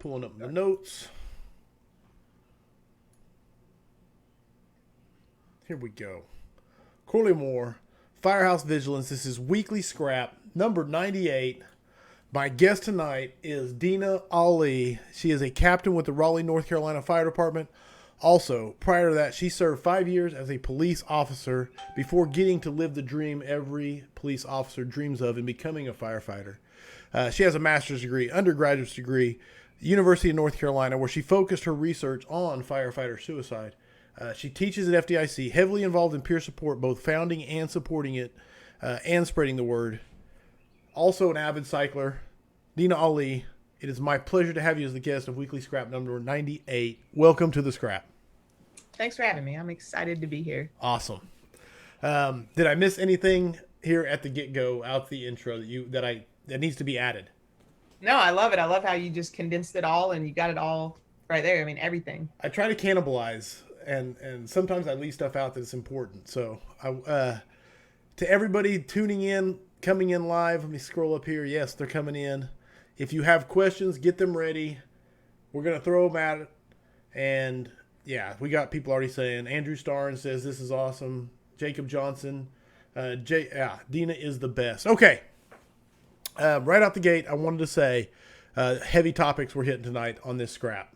Pulling up the notes. Here we go. Corley Moore, Firehouse Vigilance. This is Weekly Scrap, number 98. My guest tonight is Dena Ali. She is a captain with the Raleigh, North Carolina Fire Department. Also, prior to that, she served 5 years as a police officer before getting to live the dream every police officer dreams of in becoming a firefighter. She has a master's degree, undergraduate degree, University of North Carolina, where she focused her research on firefighter suicide. She teaches at FDIC, heavily involved in peer support, both founding and supporting it, and spreading the word. Also an avid cycler, Dena Ali. It is my pleasure to have you as the guest of Weekly Scrap number 98. Welcome to the Scrap. Thanks for having me. I'm excited to be here. Awesome. Did I miss anything here at the get-go, out the intro that needs to be added? No, I love it. I love how you just condensed it all and you got it all right there. I mean, everything. I try to cannibalize, and sometimes I leave stuff out that's important. So, to everybody tuning in, coming in live, let me scroll up here. Yes, they're coming in. If you have questions, get them ready. We're going to throw them at it. And, yeah, we got people already saying. Andrew Starn says this is awesome. Jacob Johnson. Dena is the best. Okay. Right out the gate, I wanted to say heavy topics we're hitting tonight on this scrap.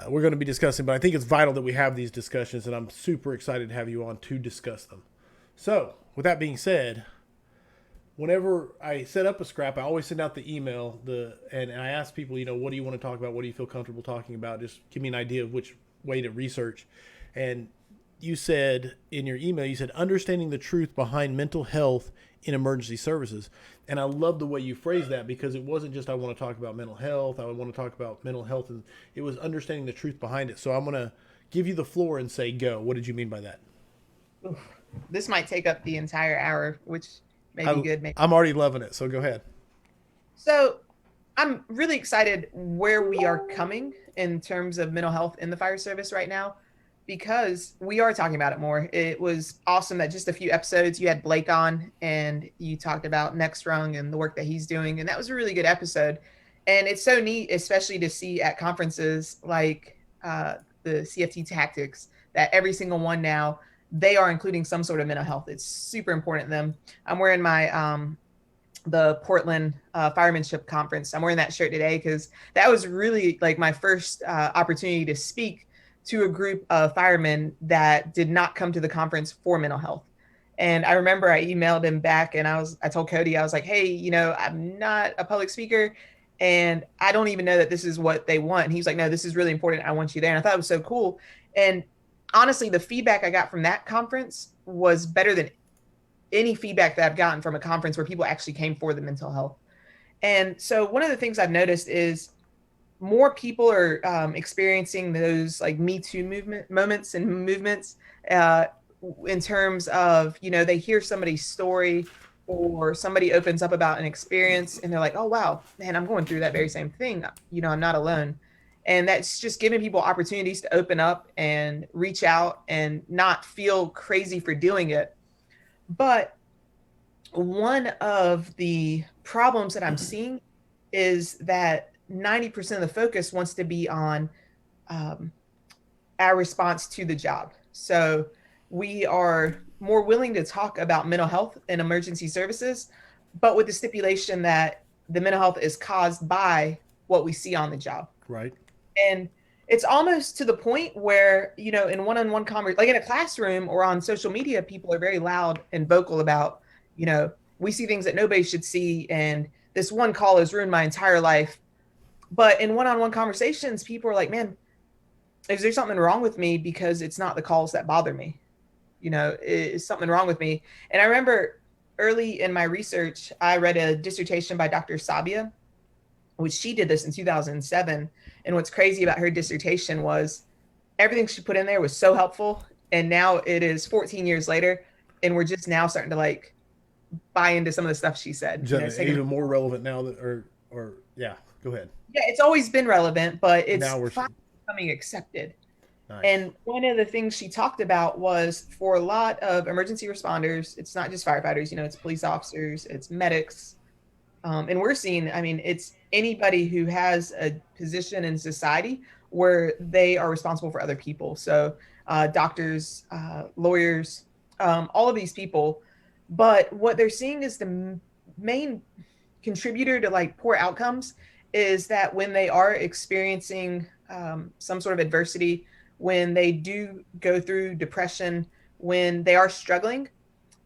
We're going to be discussing, but I think it's vital that we have these discussions, and I'm super excited to have you on to discuss them. So, with that being said, whenever I set up a scrap, I always send out the email, and I ask people, what do you want to talk about? What do you feel comfortable talking about? Just give me an idea of which way to research. And you said in your email, understanding the truth behind mental health in emergency services. And I love the way you phrased that, because it wasn't just I want to talk about mental health. I want to talk about mental health, and it was understanding the truth behind it. So I'm going to give you the floor and say, go. What did you mean by that? Oof. This might take up the entire hour, which may be good. I'm already loving it, so go ahead. So I'm really excited where we are coming in terms of mental health in the fire service right now, because we are talking about it more. It was awesome that just a few episodes you had Blake on and you talked about Next Rung and the work that he's doing. And that was a really good episode. And it's so neat, especially to see at conferences like the CFT Tactics, that every single one now, they are including some sort of mental health. It's super important to them. I'm wearing my the Portland Firemanship Conference. I'm wearing that shirt today because that was really like my first opportunity to speak to a group of firemen that did not come to the conference for mental health. And I remember I emailed him back and I told Cody, I was like, hey, I'm not a public speaker and I don't even know that this is what they want. And he was like, no, this is really important. I want you there. And I thought it was so cool. And honestly, the feedback I got from that conference was better than any feedback that I've gotten from a conference where people actually came for the mental health. And so one of the things I've noticed is more people are experiencing those like Me Too moments in terms of, they hear somebody's story or somebody opens up about an experience and they're like, oh, wow, man, I'm going through that very same thing. I'm not alone. And that's just giving people opportunities to open up and reach out and not feel crazy for doing it. But one of the problems that I'm seeing is that 90% of the focus wants to be on our response to the job. So we are more willing to talk about mental health in emergency services, but with the stipulation that the mental health is caused by what we see on the job. Right. And it's almost to the point where, in one-on-one conversation, like in a classroom or on social media, people are very loud and vocal about, we see things that nobody should see. And this one call has ruined my entire life. But in one-on-one conversations, people are like, man, is there something wrong with me? Because it's not the calls that bother me. Is something wrong with me? And I remember early in my research, I read a dissertation by Dr. Sabia, which she did this in 2007. And what's crazy about her dissertation was everything she put in there was so helpful. And now it is 14 years later, and we're just now starting to like buy into some of the stuff she said. Even more relevant now yeah, go ahead. Yeah, it's always been relevant, but it's now we're becoming accepted. Nice. And one of the things she talked about was for a lot of emergency responders, it's not just firefighters, it's police officers, it's medics, And we're seeing, I mean, it's anybody who has a position in society where they are responsible for other people. So doctors, lawyers, all of these people. But what they're seeing is the main contributor to like poor outcomes is that when they are experiencing some sort of adversity, when they do go through depression, when they are struggling,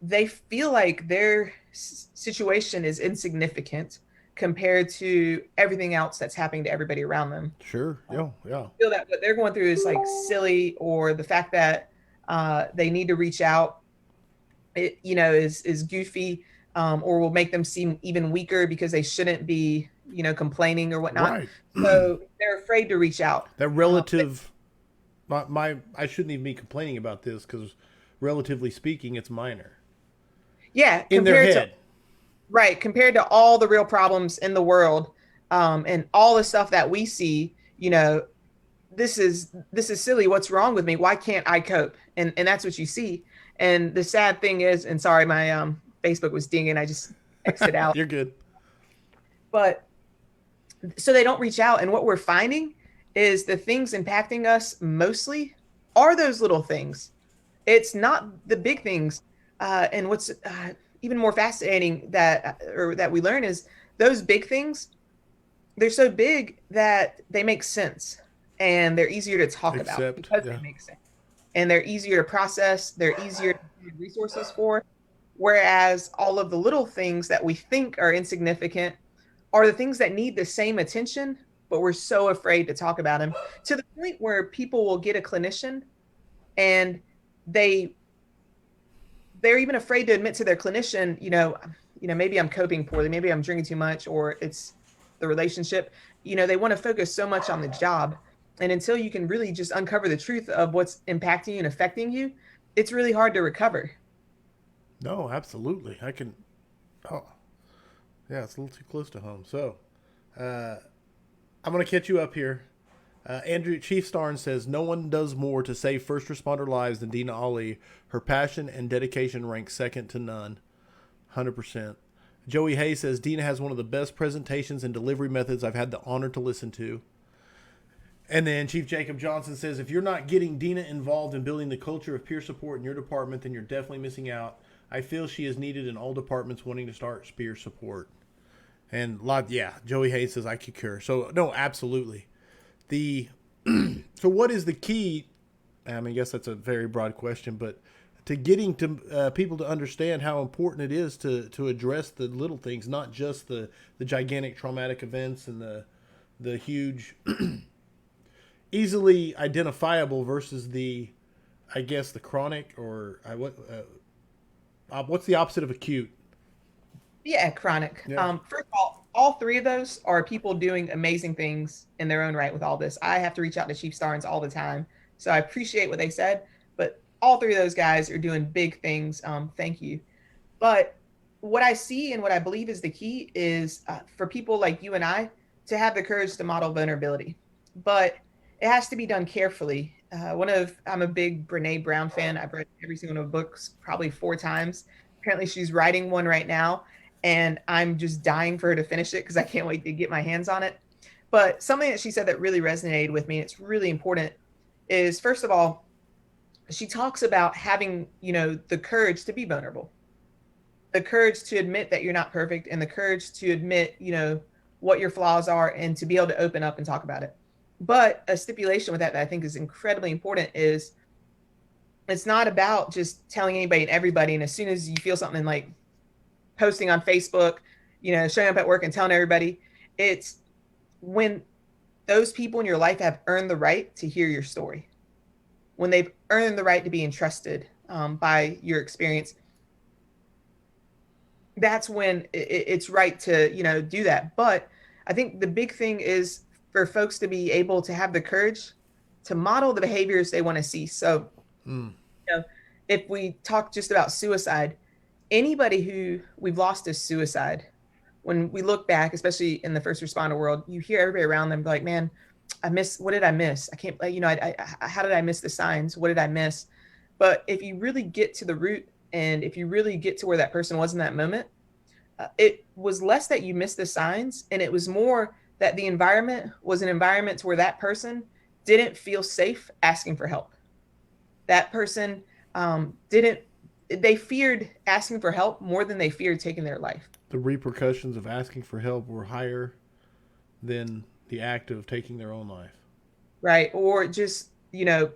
they feel like their situation is insignificant compared to everything else that's happening to everybody around them. Sure. Yeah. Yeah. Feel that what they're going through is like silly, or the fact that they need to reach out, is goofy, or will make them seem even weaker because they shouldn't be, complaining or whatnot. Right. So they're afraid to reach out. That relative, I shouldn't even be complaining about this because, relatively speaking, it's minor Yeah, in their compared to head. right, compared to all the real problems in the world, and all the stuff that we see, this is silly. What's wrong with me? Why can't I cope? And that's what you see. And the sad thing is, and sorry, my Facebook was dinging. I just exited out. You're good. But so they don't reach out, and what we're finding is the things impacting us mostly are those little things. It's not the big things. And what's even more fascinating that we learn is those big things, they're so big that they make sense, and they're easier to talk about because they make sense, and they're easier to process. They're easier to find resources for. Whereas all of the little things that we think are insignificant are the things that need the same attention, but we're so afraid to talk about them, to the point where people will get a clinician and they they're even afraid to admit to their clinician, maybe I'm coping poorly, maybe I'm drinking too much, or it's the relationship. They want to focus so much on the job. And until you can really just uncover the truth of what's impacting you and affecting you, it's really hard to recover. No, absolutely. I can. Oh, yeah, it's a little too close to home. So, I'm going to catch you up here. Andrew Chief Starn says, no one does more to save first responder lives than Dena Ali. Her passion and dedication rank second to none. 100%. Joey Hayes says, Dena has one of the best presentations and delivery methods I've had the honor to listen to. And then Chief Jacob Johnson says, if you're not getting Dena involved in building the culture of peer support in your department, then you're definitely missing out. I feel she is needed in all departments wanting to start peer support. And Joey Hayes says, I concur. So, no, absolutely. So what is the key? I mean, I guess that's a very broad question, but to getting to people to understand how important it is to address the little things, not just the gigantic traumatic events and the huge, easily identifiable versus the chronic, or what's the opposite of acute? Yeah, chronic. Yeah. First of all three of those are people doing amazing things in their own right with all this. I have to reach out to Chief Starnes all the time, so I appreciate what they said. But all three of those guys are doing big things. Thank you. But what I see and what I believe is the key is for people like you and I to have the courage to model vulnerability, but it has to be done carefully. I'm a big Brene Brown fan. I've read every single one of her books probably 4 times. Apparently, she's writing one right now, and I'm just dying for her to finish it because I can't wait to get my hands on it. But something that she said that really resonated with me, and it's really important, is first of all, she talks about having, the courage to be vulnerable, the courage to admit that you're not perfect, and the courage to admit, what your flaws are, and to be able to open up and talk about it. But a stipulation with that I think is incredibly important is it's not about just telling anybody and everybody, and as soon as you feel something, like posting on Facebook, showing up at work and telling everybody. It's when those people in your life have earned the right to hear your story, when they've earned the right to be entrusted by your experience. That's when it's right to, do that. But I think the big thing is for folks to be able to have the courage to model the behaviors they want to see. So, if we talk just about suicide, anybody who we've lost to suicide, when we look back, especially in the first responder world, you hear everybody around them like, man, what did I miss? I can't, how did I miss the signs? What did I miss? But if you really get to the root, and if you really get to where that person was in that moment, it was less that you missed the signs, and it was more that the environment was an environment where that person didn't feel safe asking for help. That person didn't, they feared asking for help more than they feared taking their life. The repercussions of asking for help were higher than the act of taking their own life. Right. Or just, the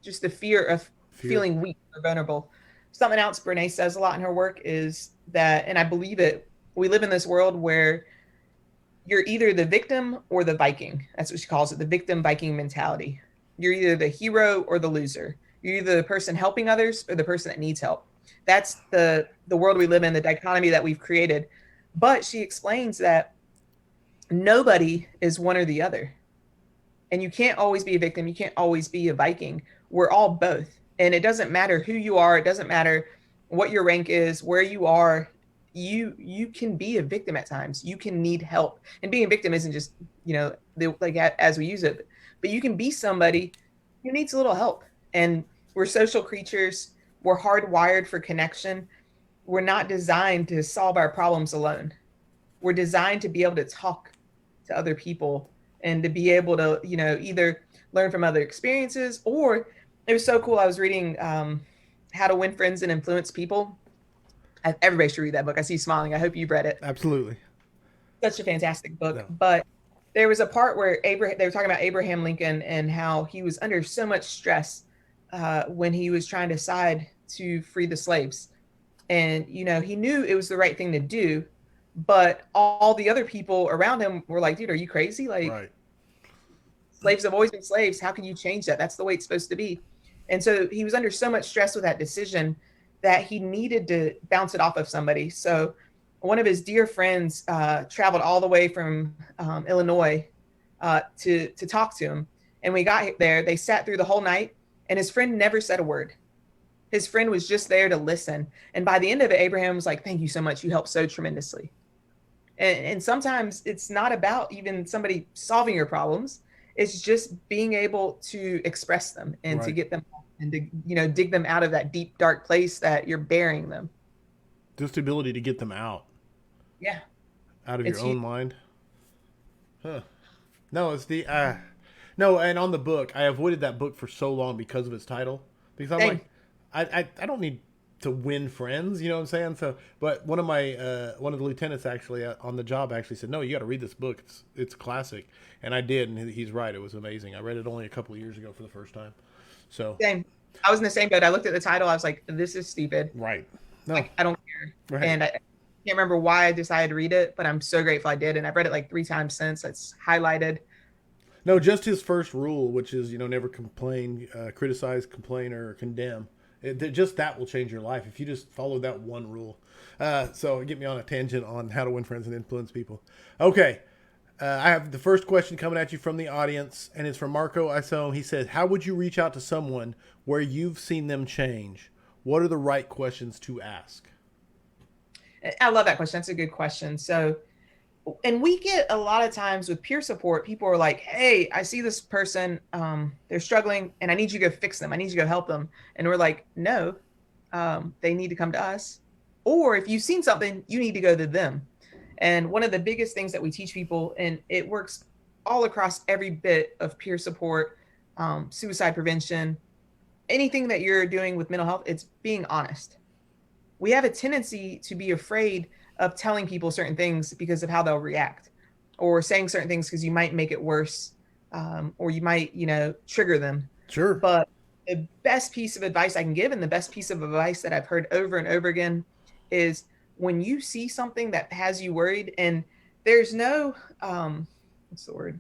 just the fear of Fear. feeling weak or vulnerable. Something else Brene says a lot in her work is that, and I believe it, we live in this world where you're either the victim or the Viking. That's what she calls it, the victim Viking mentality. You're either the hero or the loser. You're either the person helping others or the person that needs help. That's the world we live in, the dichotomy that we've created. But she explains that nobody is one or the other. And you can't always be a victim. You can't always be a Viking. We're all both. And it doesn't matter who you are. It doesn't matter what your rank is, where you are. You can be a victim at times. You can need help. And being a victim isn't just, like as we use it, but you can be somebody who needs a little help. And we're social creatures. We're hardwired for connection. We're not designed to solve our problems alone. We're designed to be able to talk to other people and to be able to, either learn from other experiences, or it was so cool. I was reading How to Win Friends and Influence People. Everybody should read that book. I see you smiling. I hope you've read it. Absolutely. Such a fantastic book. No. But there was a part where they were talking about Abraham Lincoln and how he was under so much stress when he was trying to decide to free the slaves. And, he knew it was the right thing to do, but all the other people around him were like, dude, are you crazy? Like, right. Slaves have always been slaves. How can you change that? That's the way it's supposed to be. And so he was under so much stress with that decision that he needed to bounce it off of somebody. So one of his dear friends traveled all the way from Illinois to talk to him. And when we got there, they sat through the whole night, and his friend never said a word. His friend was just there to listen. And by the end of it, Abraham was like, thank you so much. You helped so tremendously. And sometimes it's not about even somebody solving your problems. It's just being able to express them and to get them and to, dig them out of that deep, dark place that you're burying them. Just the ability to get them out. Yeah. Out of your own mind. Huh. No, it's the, no, and on the book, I avoided that book for so long because of its title. Because I'm like, I don't need to win friends, you know what I'm saying? So, but one of the lieutenants actually on the job actually said, no, you got to read this book. It's a classic. And I did. And he's right. It was amazing. I read it only a couple of years ago for the first time. So same. I was in the same boat. I looked at the title. I was like, this is stupid. Right. No, like, I don't care. Right. And I can't remember why I decided to read it, but I'm so grateful I did. And I've read it like 3 times since. It's highlighted. No, just his first rule, which is, never complain, criticize, complain, or condemn. Just that will change your life if you just follow that one rule. So get me on a tangent on how to win friends and influence people. Okay. I have the first question coming at you from the audience, and it's from Marco Iso. He says, how would you reach out to someone where you've seen them change? What are the right questions to ask? I love that question. That's a good question. So, and we get a lot of times with peer support, people are like, hey, I see this person, they're struggling and I need you to go fix them. I need you to go help them. And we're like, no, they need to come to us. Or if you've seen something, you need to go to them. And one of the biggest things that we teach people, and it works all across every bit of peer support, suicide prevention, anything that you're doing with mental health, it's being honest. We have a tendency to be afraid of telling people certain things because of how they'll react, or saying certain things because you might make it worse, or you might, trigger them. Sure. But the best piece of advice I can give, and the best piece of advice that I've heard over and over again, is when you see something that has you worried, and there's no, what's the word?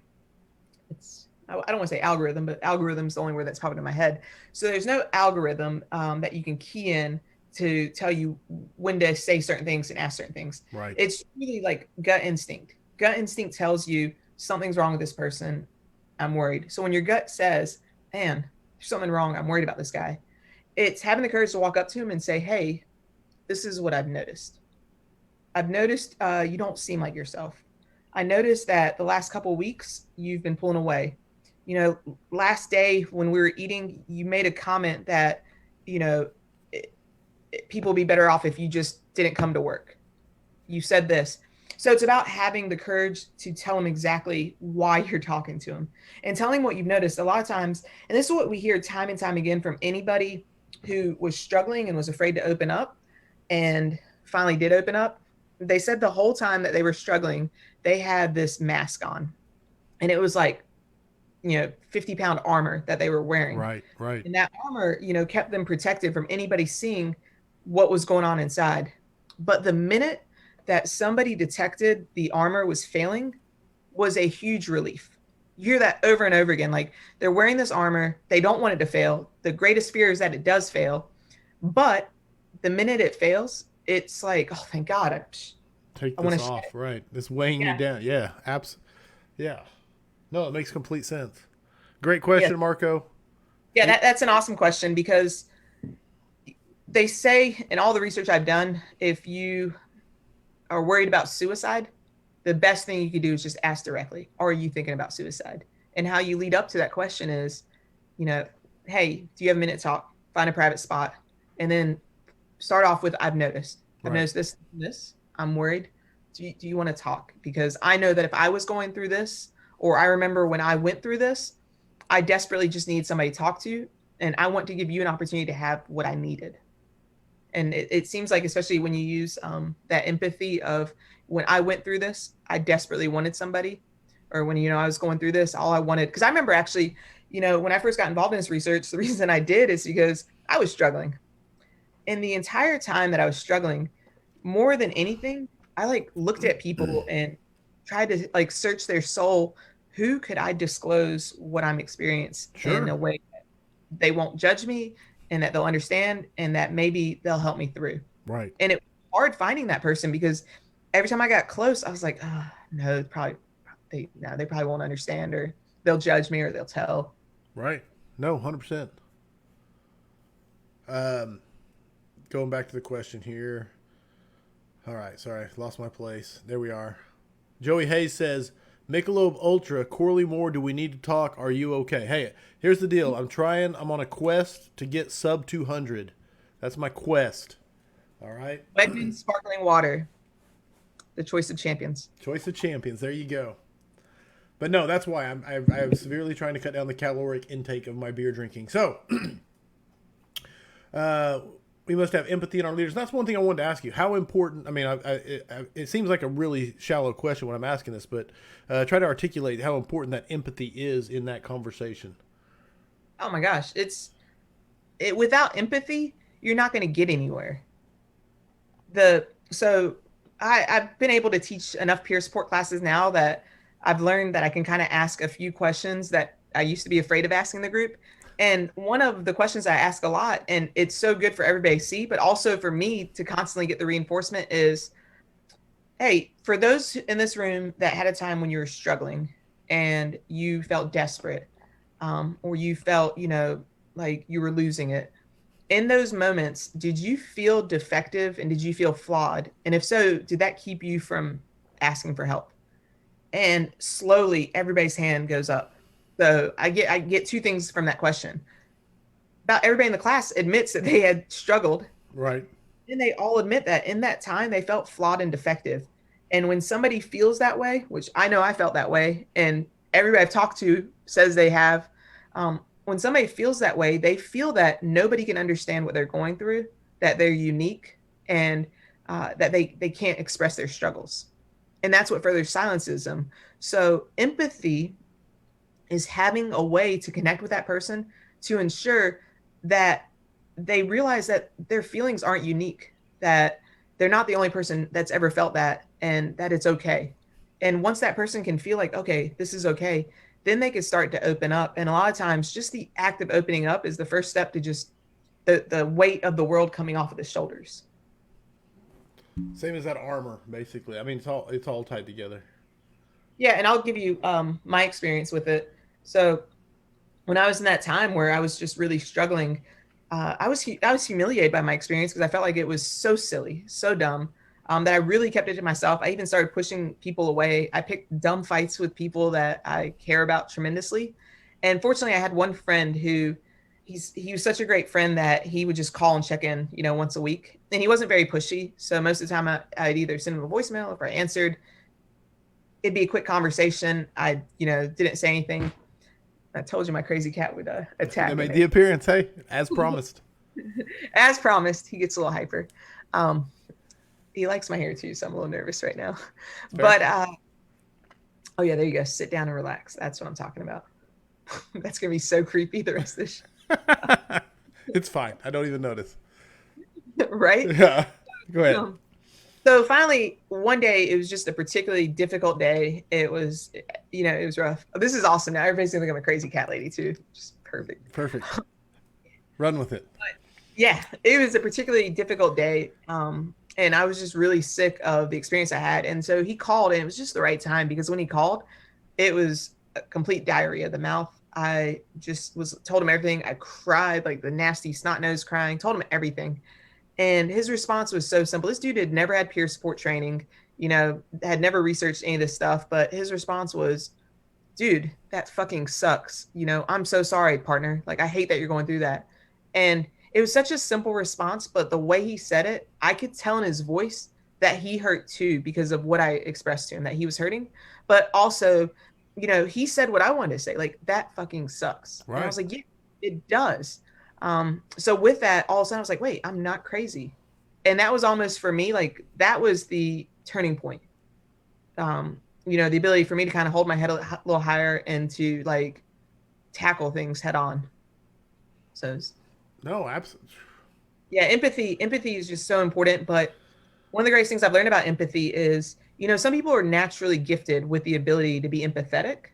I don't want to say algorithm, but algorithm is the only word that's popping in my head. So there's no algorithm that you can key in to tell you when to say certain things and ask certain things. Right. It's really like gut instinct. Gut instinct tells you something's wrong with this person. I'm worried. So when your gut says, man, there's something wrong, I'm worried about this guy, it's having the courage to walk up to him and say, hey, this is what I've noticed. I've noticed you don't seem like yourself. I noticed that the last couple of weeks you've been pulling away. Last day when we were eating, you made a comment that, people would be better off if you just didn't come to work. you said this. So it's about having the courage to tell them exactly why you're talking to them and telling what you've noticed. A lot of times, and this is what we hear time and time again from anybody who was struggling and was afraid to open up and finally did open up. They said the whole time that they were struggling, they had this mask on. And it was like, 50-pound armor that they were wearing. Right, right. And that armor, kept them protected from anybody seeing what was going on inside. But the minute that somebody detected the armor was failing was a huge relief. You hear that over and over again. Like, they're wearing this armor, they don't want it to fail. The greatest fear is that it does fail. But the minute it fails, it's like, oh, thank God. Take I this want off, right? It's weighing you down. Yeah, yeah. No, it makes complete sense. Great question, Yeah. Marco. Yeah, that's an awesome question, because they say in all the research I've done, if you are worried about suicide, the best thing you could do is just ask directly, are you thinking about suicide? And how you lead up to that question is, hey, do you have a minute to talk? Find a private spot. And then start off with, I've noticed this, I'm worried. Do you want to talk? Because I know that if I was going through this, or I remember when I went through this, I desperately just need somebody to talk to. And I want to give you an opportunity to have what I needed. And it seems like, especially when you use that empathy of, when I went through this, I desperately wanted somebody. Or when, I was going through this, all I wanted, because I remember actually, when I first got involved in this research, the reason I did is because I was struggling. And the entire time that I was struggling, more than anything, I looked at people and tried to search their soul. Who could I disclose what I'm experiencing in a way that they won't judge me, and that they'll understand, and that maybe they'll help me through. Right. And it was hard finding that person, because every time I got close, I was like, oh, no, they probably won't understand, or they'll judge me, or they'll tell. Right. No, 100%. Going back to the question here. All right, sorry, lost my place. There we are. Joey Hayes says, Michelob Ultra, Corley Moore, do we need to talk? Are you okay? Hey, here's the deal. I'm on a quest to get sub 200. That's my quest. All right? Wegmans sparkling water. The choice of champions. Choice of champions. There you go. But no, that's why I'm severely trying to cut down the caloric intake of my beer drinking. So, we must have empathy in our leaders. That's one thing I wanted to ask you. How important, it seems like a really shallow question when I'm asking this, but try to articulate how important that empathy is in that conversation. Oh my gosh. Without empathy, you're not going to get anywhere. So I've been able to teach enough peer support classes now that I've learned that I can kind of ask a few questions that I used to be afraid of asking the group. And one of the questions I ask a lot, and it's so good for everybody to see, but also for me to constantly get the reinforcement, is, hey, for those in this room that had a time when you were struggling and you felt desperate, or you felt, like you were losing it, in those moments, did you feel defective, and did you feel flawed? And if so, did that keep you from asking for help? And slowly everybody's hand goes up. So I get two things from that question. About everybody in the class admits that they had struggled. Right. And they all admit that in that time they felt flawed and defective. And when somebody feels that way, which I know I felt that way, and everybody I've talked to says they have, when somebody feels that way, they feel that nobody can understand what they're going through, that they're unique, and that they can't express their struggles. And that's what further silences them. So empathy is having a way to connect with that person to ensure that they realize that their feelings aren't unique, that they're not the only person that's ever felt that, and that it's okay. And once that person can feel like, okay, this is okay, then they can start to open up. And a lot of times just the act of opening up is the first step to just the weight of the world coming off of the shoulders. Same as that armor, basically. I mean, it's all tied together. Yeah, and I'll give you my experience with it. So when I was in that time where I was just really struggling, I was humiliated by my experience, because I felt like it was so silly, so dumb, that I really kept it to myself. I even started pushing people away. I picked dumb fights with people that I care about tremendously. And fortunately, I had one friend who he was such a great friend that he would just call and check in, once a week. And he wasn't very pushy. So most of the time I'd either send him a voicemail. If I answered, it'd be a quick conversation. I, didn't say anything. I told you my crazy cat would attack. They made the appearance, hey, as promised. As promised, he gets a little hyper. He likes my hair too, so I'm a little nervous right now. Fair. But oh yeah, there you go. Sit down and relax. That's what I'm talking about. That's gonna be so creepy the rest of this show. It's fine. I don't even notice. Right? Yeah. Go ahead. So finally, one day, it was just a particularly difficult day. It was, it was rough. This is awesome. Now everybody's gonna think I'm a crazy cat lady too. Just perfect. Perfect. Run with it. But, yeah, it was a particularly difficult day. And I was just really sick of the experience I had. And so he called, and it was just the right time, because when he called, it was a complete diarrhea of the mouth. I just told him everything. I cried, like the nasty snot nose crying, told him everything. And his response was so simple. This dude had never had peer support training, had never researched any of this stuff. But his response was, dude, that fucking sucks. I'm so sorry, partner. Like, I hate that you're going through that. And it was such a simple response, but the way he said it, I could tell in his voice that he hurt too, because of what I expressed to him, that he was hurting. But also, he said what I wanted to say, like, that fucking sucks. Right. And I was like, yeah, it does. So with that, all of a sudden I was like, wait, I'm not crazy. And that was almost, for me, like, that was the turning point. The ability for me to kind of hold my head a little higher and to, like, tackle things head on. So no, absolutely. Yeah, empathy is just so important. But one of the greatest things I've learned about empathy is, some people are naturally gifted with the ability to be empathetic.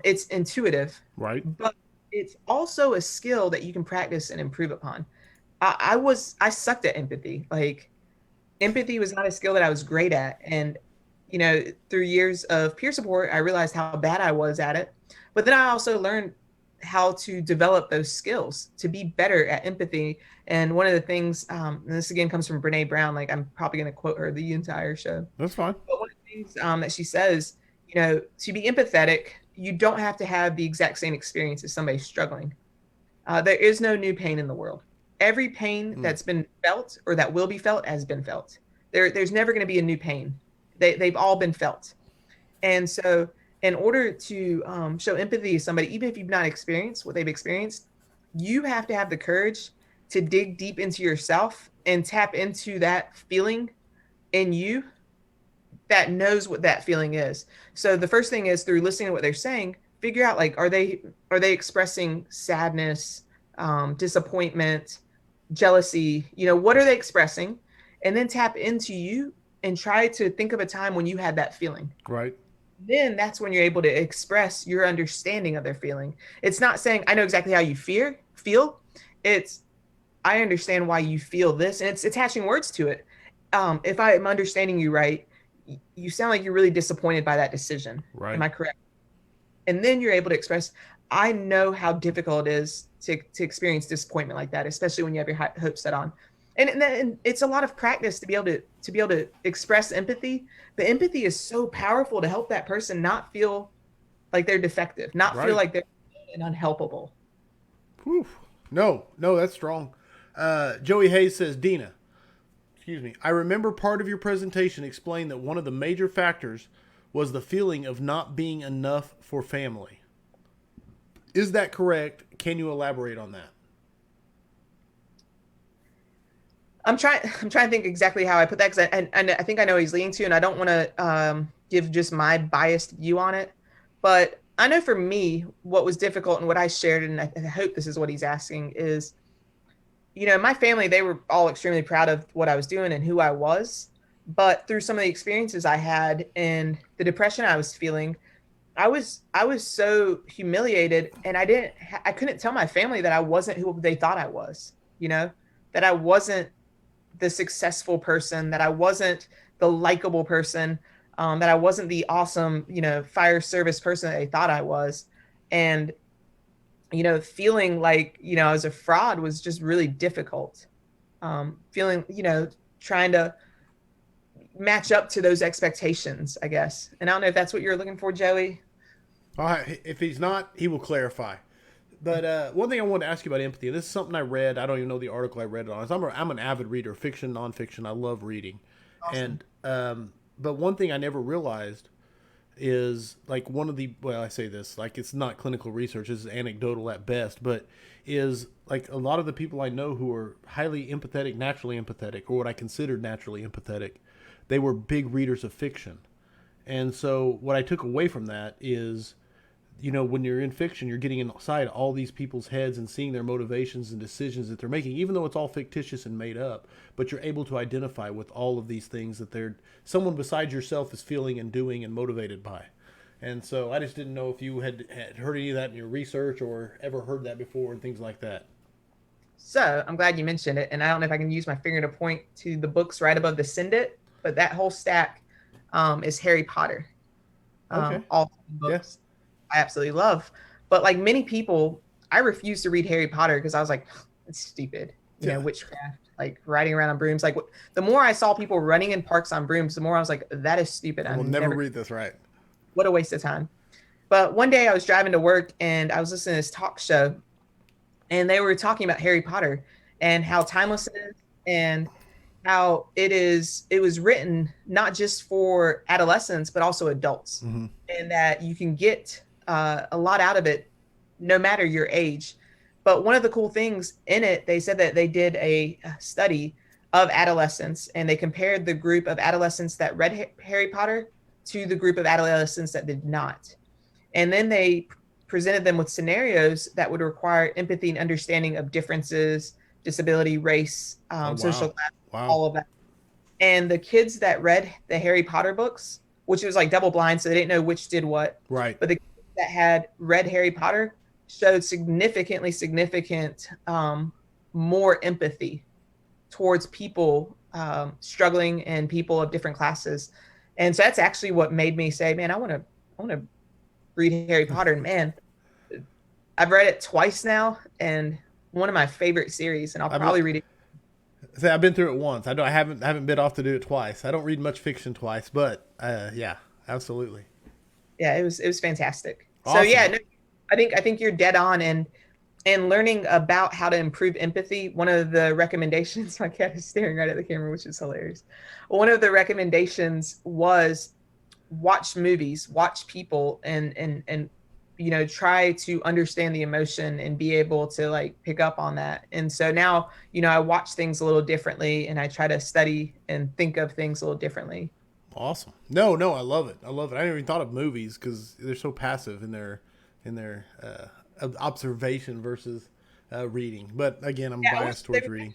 It's intuitive, right? But it's also a skill that you can practice and improve upon. I sucked at empathy. Like, empathy was not a skill that I was great at. And, through years of peer support, I realized how bad I was at it. But then I also learned how to develop those skills to be better at empathy. And one of the things, and this again comes from Brene Brown, like, I'm probably going to quote her the entire show. That's fine. But one of the things that she says, to be empathetic, you don't have to have the exact same experience as somebody struggling. There is no new pain in the world. Every pain that's been felt or that will be felt has been felt. There's never going to be a new pain. They've all been felt. And so in order to show empathy to somebody, even if you've not experienced what they've experienced, you have to have the courage to dig deep into yourself and tap into that feeling in you that knows what that feeling is. So the first thing is, through listening to what they're saying, figure out, like, are they expressing sadness, disappointment, jealousy? What are they expressing? And then tap into you and try to think of a time when you had that feeling. Right. Then that's when you're able to express your understanding of their feeling. It's not saying, I know exactly how you feel. It's, I understand why you feel this. And it's attaching words to it. If I am understanding you right, you sound like you're really disappointed by that decision. Right. Am I correct? And then you're able to express, I know how difficult it is to experience disappointment like that, especially when you have your hopes set on. And it's a lot of practice to be able to express empathy. But empathy is so powerful to help that person not feel like they're defective, not feel like they're unhelpable. Whew. No, that's strong. Joey Hayes says, Dena, I remember part of your presentation explained that one of the major factors was the feeling of not being enough for family. Is that correct? Can you elaborate on that? I'm trying to think exactly how I put that, because I think I know he's leading to, and I don't want to give just my biased view on it. But I know for me, what was difficult and what I shared, and I hope this is what he's asking, is, my family, they were all extremely proud of what I was doing and who I was. But through some of the experiences I had and the depression I was feeling, I was so humiliated, and I couldn't tell my family that I wasn't who they thought I was, that I wasn't the successful person, that I wasn't the likable person, that I wasn't the awesome, fire service person that they thought I was. And, feeling like, I was a fraud was just really difficult. Feeling, trying to match up to those expectations, I guess. And I don't know if that's what you're looking for, Joey. All right. If he's not, he will clarify. But one thing I wanted to ask you about empathy, and this is something I read. I don't even know the article I read it on. I'm an avid reader, fiction, nonfiction. I love reading, Awesome. and but one thing I never realized is like one of the well, I say this like it's not clinical research. This is anecdotal at best, but is like a lot of the people I know who are highly empathetic, naturally empathetic, or what I considered naturally empathetic, they were big readers of fiction. And so what I took away from that is, when you're in fiction, you're getting inside all these people's heads and seeing their motivations and decisions that they're making, even though it's all fictitious and made up. But you're able to identify with all of these things that someone besides yourself is feeling and doing and motivated by. And so I just didn't know if you had heard any of that in your research or ever heard that before and things like that. So I'm glad you mentioned it. And I don't know if I can use my finger to point to the books right above the Send It, but that whole stack is Harry Potter. Okay. All Yeah. books I absolutely love. But like many people, I refused to read Harry Potter because I was like, it's stupid. Yeah. Witchcraft, like riding around on brooms. Like the more I saw people running in parks on brooms, the more I was like, that is stupid. I will never read this, right? What a waste of time. But one day I was driving to work and I was listening to this talk show and they were talking about Harry Potter and how timeless it is and how it was written not just for adolescents but also adults, Mm-hmm. and that you can get a lot out of it no matter your age. But one of the cool things in it, they said that they did a study of adolescents and they compared the group of adolescents that read Harry Potter to the group of adolescents that did not. And then they presented them with scenarios that would require empathy and understanding of differences, disability, race, Oh, social wow. class, Wow. all of that. And the kids that read the Harry Potter books, which was like double blind, so they didn't know which did what, Right. but the kids that had read Harry Potter showed significant more empathy towards people struggling and people of different classes. And so that's actually what made me say, man, I want to read Harry Potter. And man, I've read it twice now, and one of my favorite series, and I'll probably read it. Say I've been through it once. I haven't been off to do it twice. I don't read much fiction twice, but yeah, absolutely. Yeah, it was fantastic. Awesome. So yeah, no, I think you're dead on, and learning about how to improve empathy. One of the recommendations, my cat is staring right at the camera, which is hilarious. One of the recommendations was watch movies, watch people, and try to understand the emotion and be able to like pick up on that. And so now, I watch things a little differently and I try to study and think of things a little differently. Awesome. No, I love it. I love it. I never even thought of movies because they're so passive in their observation versus reading. But again, I'm biased towards reading.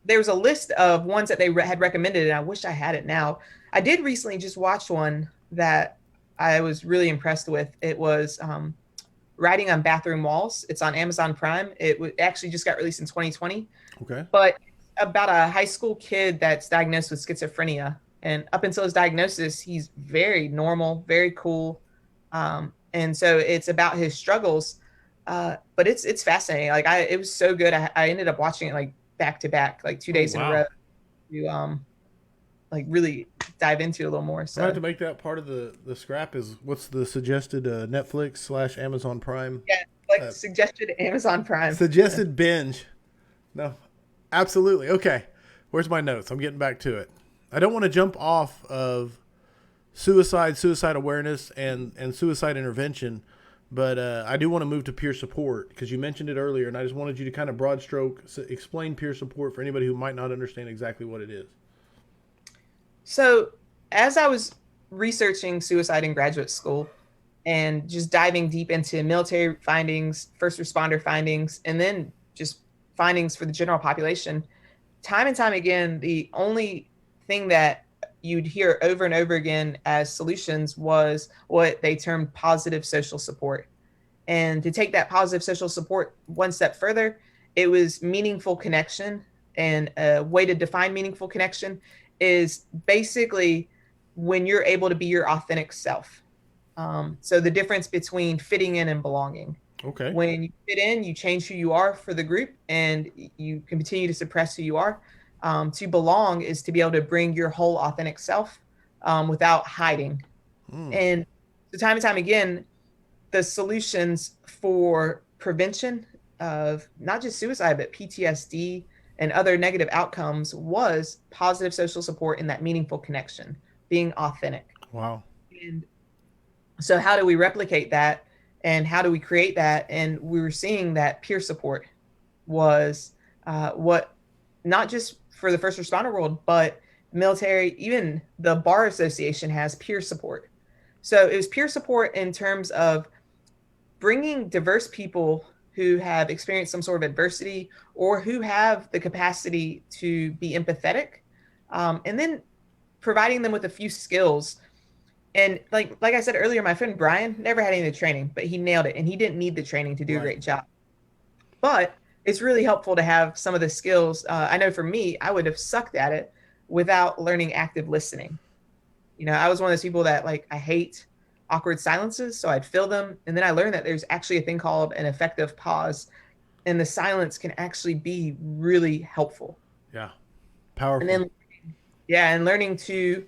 There was a list of ones that they had recommended, and I wish I had it now. I did recently just watch one that I was really impressed with. It was Writing on Bathroom Walls. It's on Amazon Prime. It actually just got released in 2020. Okay. But about a high school kid that's diagnosed with schizophrenia. And up until his diagnosis, he's very normal, very cool. And so it's about his struggles. But it's fascinating. Like it was so good. I ended up watching it like back to back, like 2 days in a row. To like really dive into it a little more. So I have to make that part of the scrap. Is what's the suggested Netflix / Amazon Prime? Yeah, like suggested Amazon Prime. Suggested binge. No, absolutely. Okay, where's my notes? I'm getting back to it. I don't want to jump off of suicide awareness, and suicide intervention, but I do want to move to peer support because you mentioned it earlier, and I just wanted you to kind of broad stroke explain peer support for anybody who might not understand exactly what it is. So as I was researching suicide in graduate school and just diving deep into military findings, first responder findings, and then just findings for the general population, time and time again, the only thing that you'd hear over and over again as solutions was what they termed positive social support. And to take that positive social support one step further, it was meaningful connection. And a way to define meaningful connection is basically when you're able to be your authentic self. So the difference between fitting in and belonging. Okay. When you fit in, you change who you are for the group and you continue to suppress who you are. To belong is to be able to bring your whole authentic self without hiding. And so time and time again, the solutions for prevention of not just suicide, but PTSD and other negative outcomes was positive social support and that meaningful connection, being authentic. Wow. And so, how do we replicate that? And how do we create that? And we were seeing that peer support was what, not just for the first responder world, but military, even the bar association has peer support. So it was peer support in terms of bringing diverse people who have experienced some sort of adversity or who have the capacity to be empathetic, and then providing them with a few skills. And like I said earlier, my friend Brian never had any of the training, but he nailed it, and he didn't need the training to do a great job. But it's really helpful to have some of the skills. I know for me, I would have sucked at it without learning active listening. I was one of those people that, like, I hate awkward silences, so I'd fill them. And then I learned that there's actually a thing called an effective pause, and the silence can actually be really helpful. Yeah. Powerful. And then, yeah, and learning to,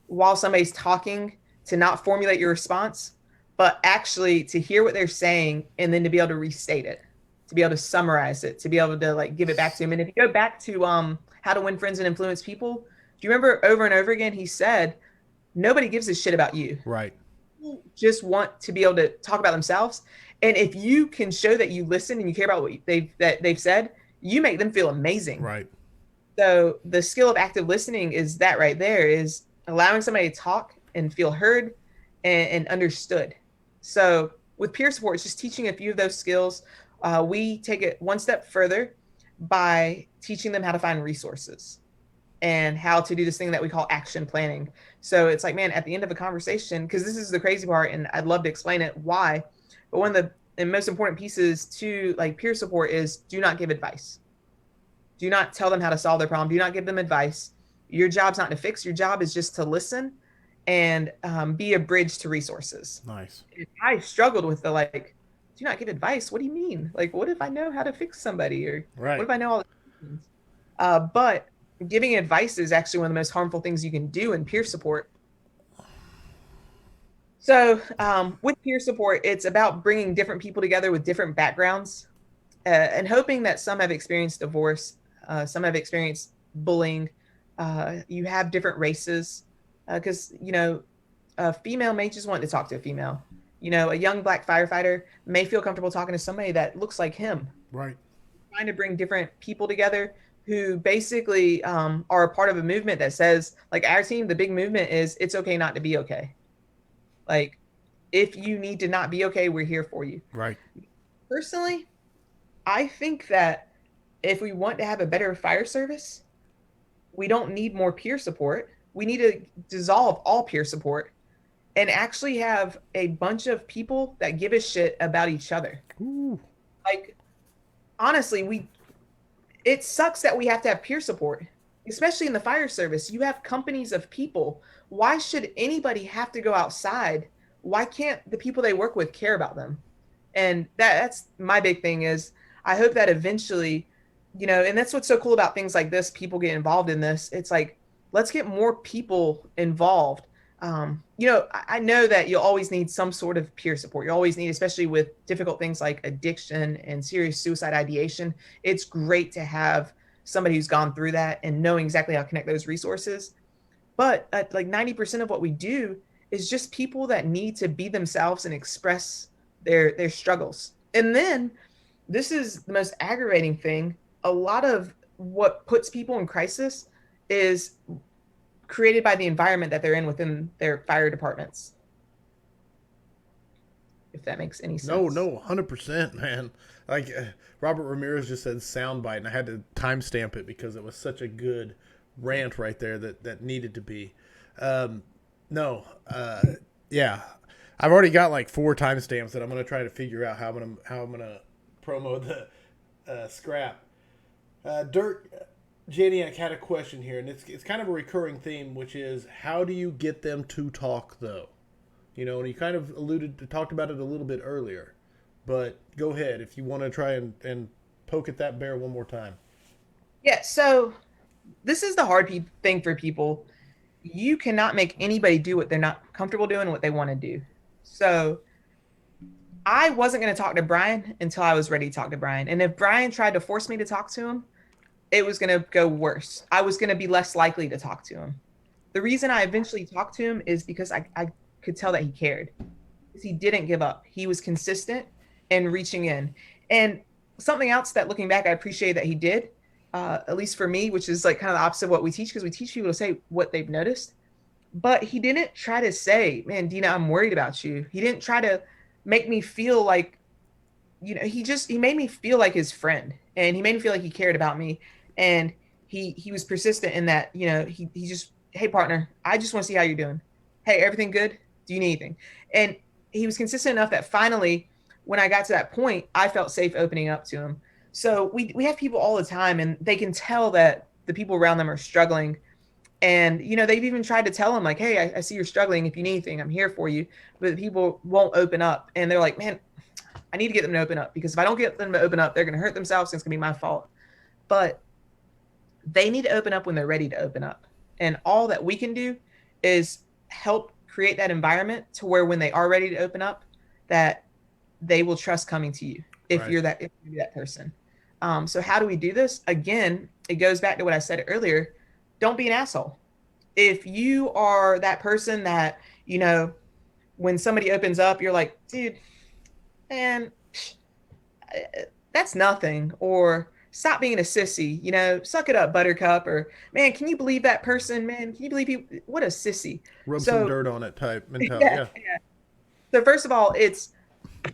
while somebody's talking, to not formulate your response, but actually to hear what they're saying and then to be able to restate it, to be able to summarize it, to be able to, like, give it back to him. And if you go back to How to Win Friends and Influence People, do you remember over and over again he said, nobody gives a shit about you. Right. People just want to be able to talk about themselves. And if you can show that you listen and you care about what they've said, you make them feel amazing. Right. So the skill of active listening is that right there, is allowing somebody to talk and feel heard and understood. So with peer support, it's just teaching a few of those skills. We take it one step further by teaching them how to find resources and how to do this thing that we call action planning. So it's like, man, at the end of a conversation, because this is the crazy part, and I'd love to explain it why, but one of the most important pieces to, like, peer support is do not give advice. Do not tell them how to solve their problem. Do not give them advice. Your job's not to fix. Your job is just to listen and be a bridge to resources. Nice. I struggled with the, like, do not give advice. What do you mean? Like, what if I know how to fix somebody? Or what if I know all the things? But giving advice is actually one of the most harmful things you can do in peer support. So with peer support, it's about bringing different people together with different backgrounds and hoping that some have experienced divorce, some have experienced bullying. You have different races because, a female may just want to talk to a female. A young Black firefighter may feel comfortable talking to somebody that looks like him. Right. Trying to bring different people together who basically are a part of a movement that says, like, our team, the big movement is it's okay not to be okay. Like, if you need to not be okay, we're here for you. Right. Personally, I think that if we want to have a better fire service, we don't need more peer support. We need to dissolve all peer support and actually have a bunch of people that give a shit about each other. Ooh. Like, honestly, it sucks that we have to have peer support, especially in the fire service. You have companies of people. Why should anybody have to go outside? Why can't the people they work with care about them? And that's my big thing is I hope that eventually, and that's what's so cool about things like this, people get involved in this. It's like, let's get more people involved. I know that you'll always need some sort of peer support. You always need, especially with difficult things like addiction and serious suicide ideation. It's great to have somebody who's gone through that and knowing exactly how to connect those resources. But like 90% of what we do is just people that need to be themselves and express their struggles. And then this is the most aggravating thing. A lot of what puts people in crisis is created by the environment that they're in within their fire departments. If that makes any sense. No, 100%, man. Like Robert Ramirez just said soundbite, and I had to timestamp it because it was such a good rant right there that needed to be. Yeah. I've already got like 4 timestamps that I'm going to try to figure out how I'm going to promo the scrap. Dirk Janiak had a question here, and it's kind of a recurring theme, which is how do you get them to talk, though? And you kind of talked about it a little bit earlier, but go ahead if you want to try and poke at that bear one more time. Yeah, so this is the hard thing for people. You cannot make anybody do what they're not comfortable doing, what they want to do. So I wasn't going to talk to Brian until I was ready to talk to Brian. And if Brian tried to force me to talk to him, it was going to go worse. I was going to be less likely to talk to him. The reason I eventually talked to him is because I could tell that he cared. He didn't give up. He was consistent and reaching in. And something else that looking back, I appreciate that he did, at least for me, which is like kind of the opposite of what we teach, because we teach people to say what they've noticed. But he didn't try to say, man, Dena, I'm worried about you. He didn't try to make me feel like, he made me feel like his friend, and he made me feel like he cared about me. And he was persistent in that, he just, hey partner, I just want to see how you're doing. Hey, everything good? Do you need anything? And he was consistent enough that finally, when I got to that point, I felt safe opening up to him. So we have people all the time, and they can tell that the people around them are struggling. And, they've even tried to tell him like, hey, I see you're struggling. If you need anything, I'm here for you. But people won't open up. And they're like, man, I need to get them to open up, because if I don't get them to open up, they're going to hurt themselves, and it's going to be my fault. But they need to open up when they're ready to open up. And all that we can do is help create that environment to where when they are ready to open up, that they will trust coming to you if Right. you're that person. So how do we do this? Again, it goes back to what I said earlier. Don't be an asshole. If you are that person that, when somebody opens up, you're like, dude, man, that's nothing. Or stop being a sissy, suck it up, buttercup. Or, man, can you believe that person? Man, can you believe what a sissy. Rub some So dirt on it type mentality. yeah, yeah. So first of all, it's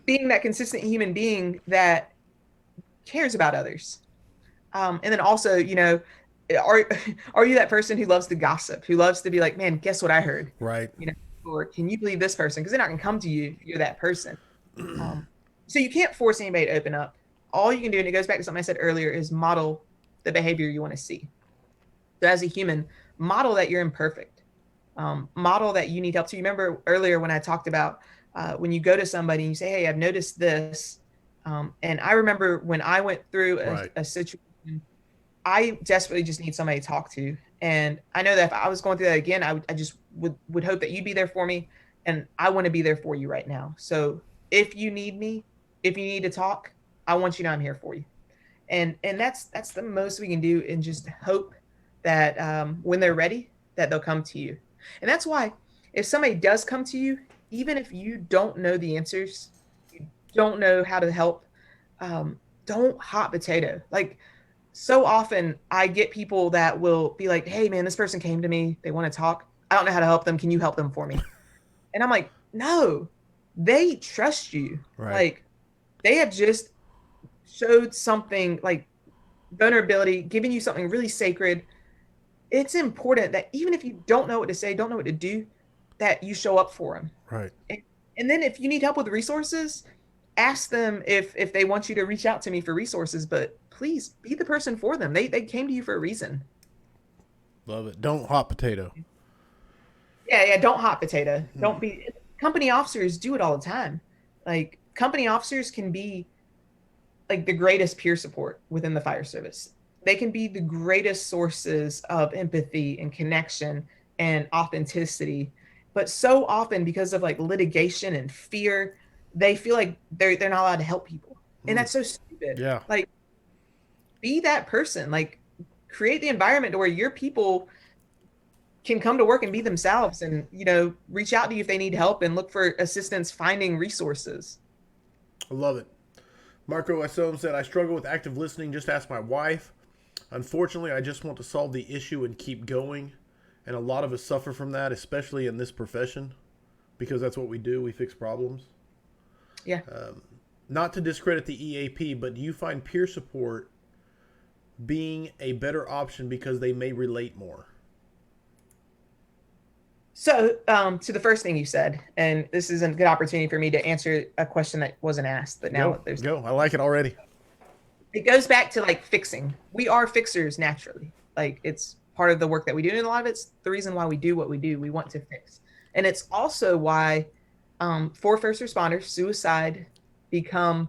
being that consistent human being that cares about others. And then also, are you that person who loves to gossip, who loves to be like, man, guess what I heard? Right. Or can you believe this person? Because they're not going to come to you if you're that person. So you can't force anybody to open up. All you can do, and it goes back to something I said earlier, is model the behavior you want to see. So as a human, model that you're imperfect. Model that you need help. So you remember earlier when I talked about when you go to somebody and you say, hey, I've noticed this. And I remember when I went through a situation, I desperately just need somebody to talk to. And I know that if I was going through that again, I just would hope that you'd be there for me. And I want to be there for you right now. So if you need me, if you need to talk, I want you to know I'm here for you. And that's the most we can do, and just hope that when they're ready, that they'll come to you. And that's why if somebody does come to you, even if you don't know the answers, you don't know how to help, don't hot potato. Like, so often I get people that will be like, hey man, this person came to me, they want to talk, I don't know how to help them, can you help them for me? And I'm like, no, they trust you. Right. Like, they have just showed something like vulnerability, giving you something really sacred. It's important that even if you don't know what to say, don't know what to do, that you show up for them. Right. And then if you need help with resources, ask them if they want you to reach out to me for resources, but please be the person for them. They came to you for a reason. Love it. Don't hot potato. Yeah, don't hot potato. Don't be. Company officers do it all the time. Like, company officers can be like the greatest peer support within the fire service. They can be the greatest sources of empathy and connection and authenticity. But so often, because of like litigation and fear, they feel like they're not allowed to help people. And that's so stupid. Yeah. Like, be that person. Like, create the environment to where your people can come to work and be themselves, and reach out to you if they need help, and look for assistance finding resources. I love it. Marco S.O. said, I struggle with active listening. Just ask my wife. Unfortunately, I just want to solve the issue and keep going. And a lot of us suffer from that, especially in this profession, because that's what we do. We fix problems. Yeah. Not to discredit the EAP, but do you find peer support being a better option because they may relate more? So, to the first thing you said, and this is a good opportunity for me to answer a question that wasn't asked, but now there's go. I like it already. It goes back to like fixing. We are fixers naturally. Like, it's part of the work that we do, and a lot of it's the reason why we do what we do. We want to fix, and it's also why for first responders, suicide becomes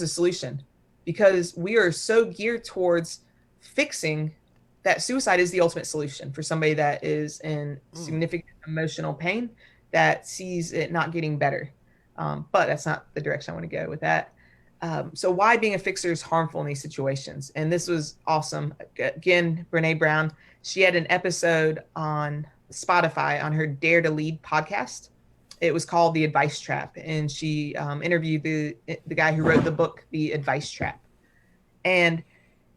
a solution, because we are so geared towards fixing that suicide is the ultimate solution for somebody that is in significant emotional pain, that sees it not getting better. But that's not the direction I want to go with that. So why being a fixer is harmful in these situations. And this was awesome. Again, Brene Brown, she had an episode on Spotify on her Dare to Lead podcast. It was called The Advice Trap. And she interviewed the guy who wrote the book, The Advice Trap. And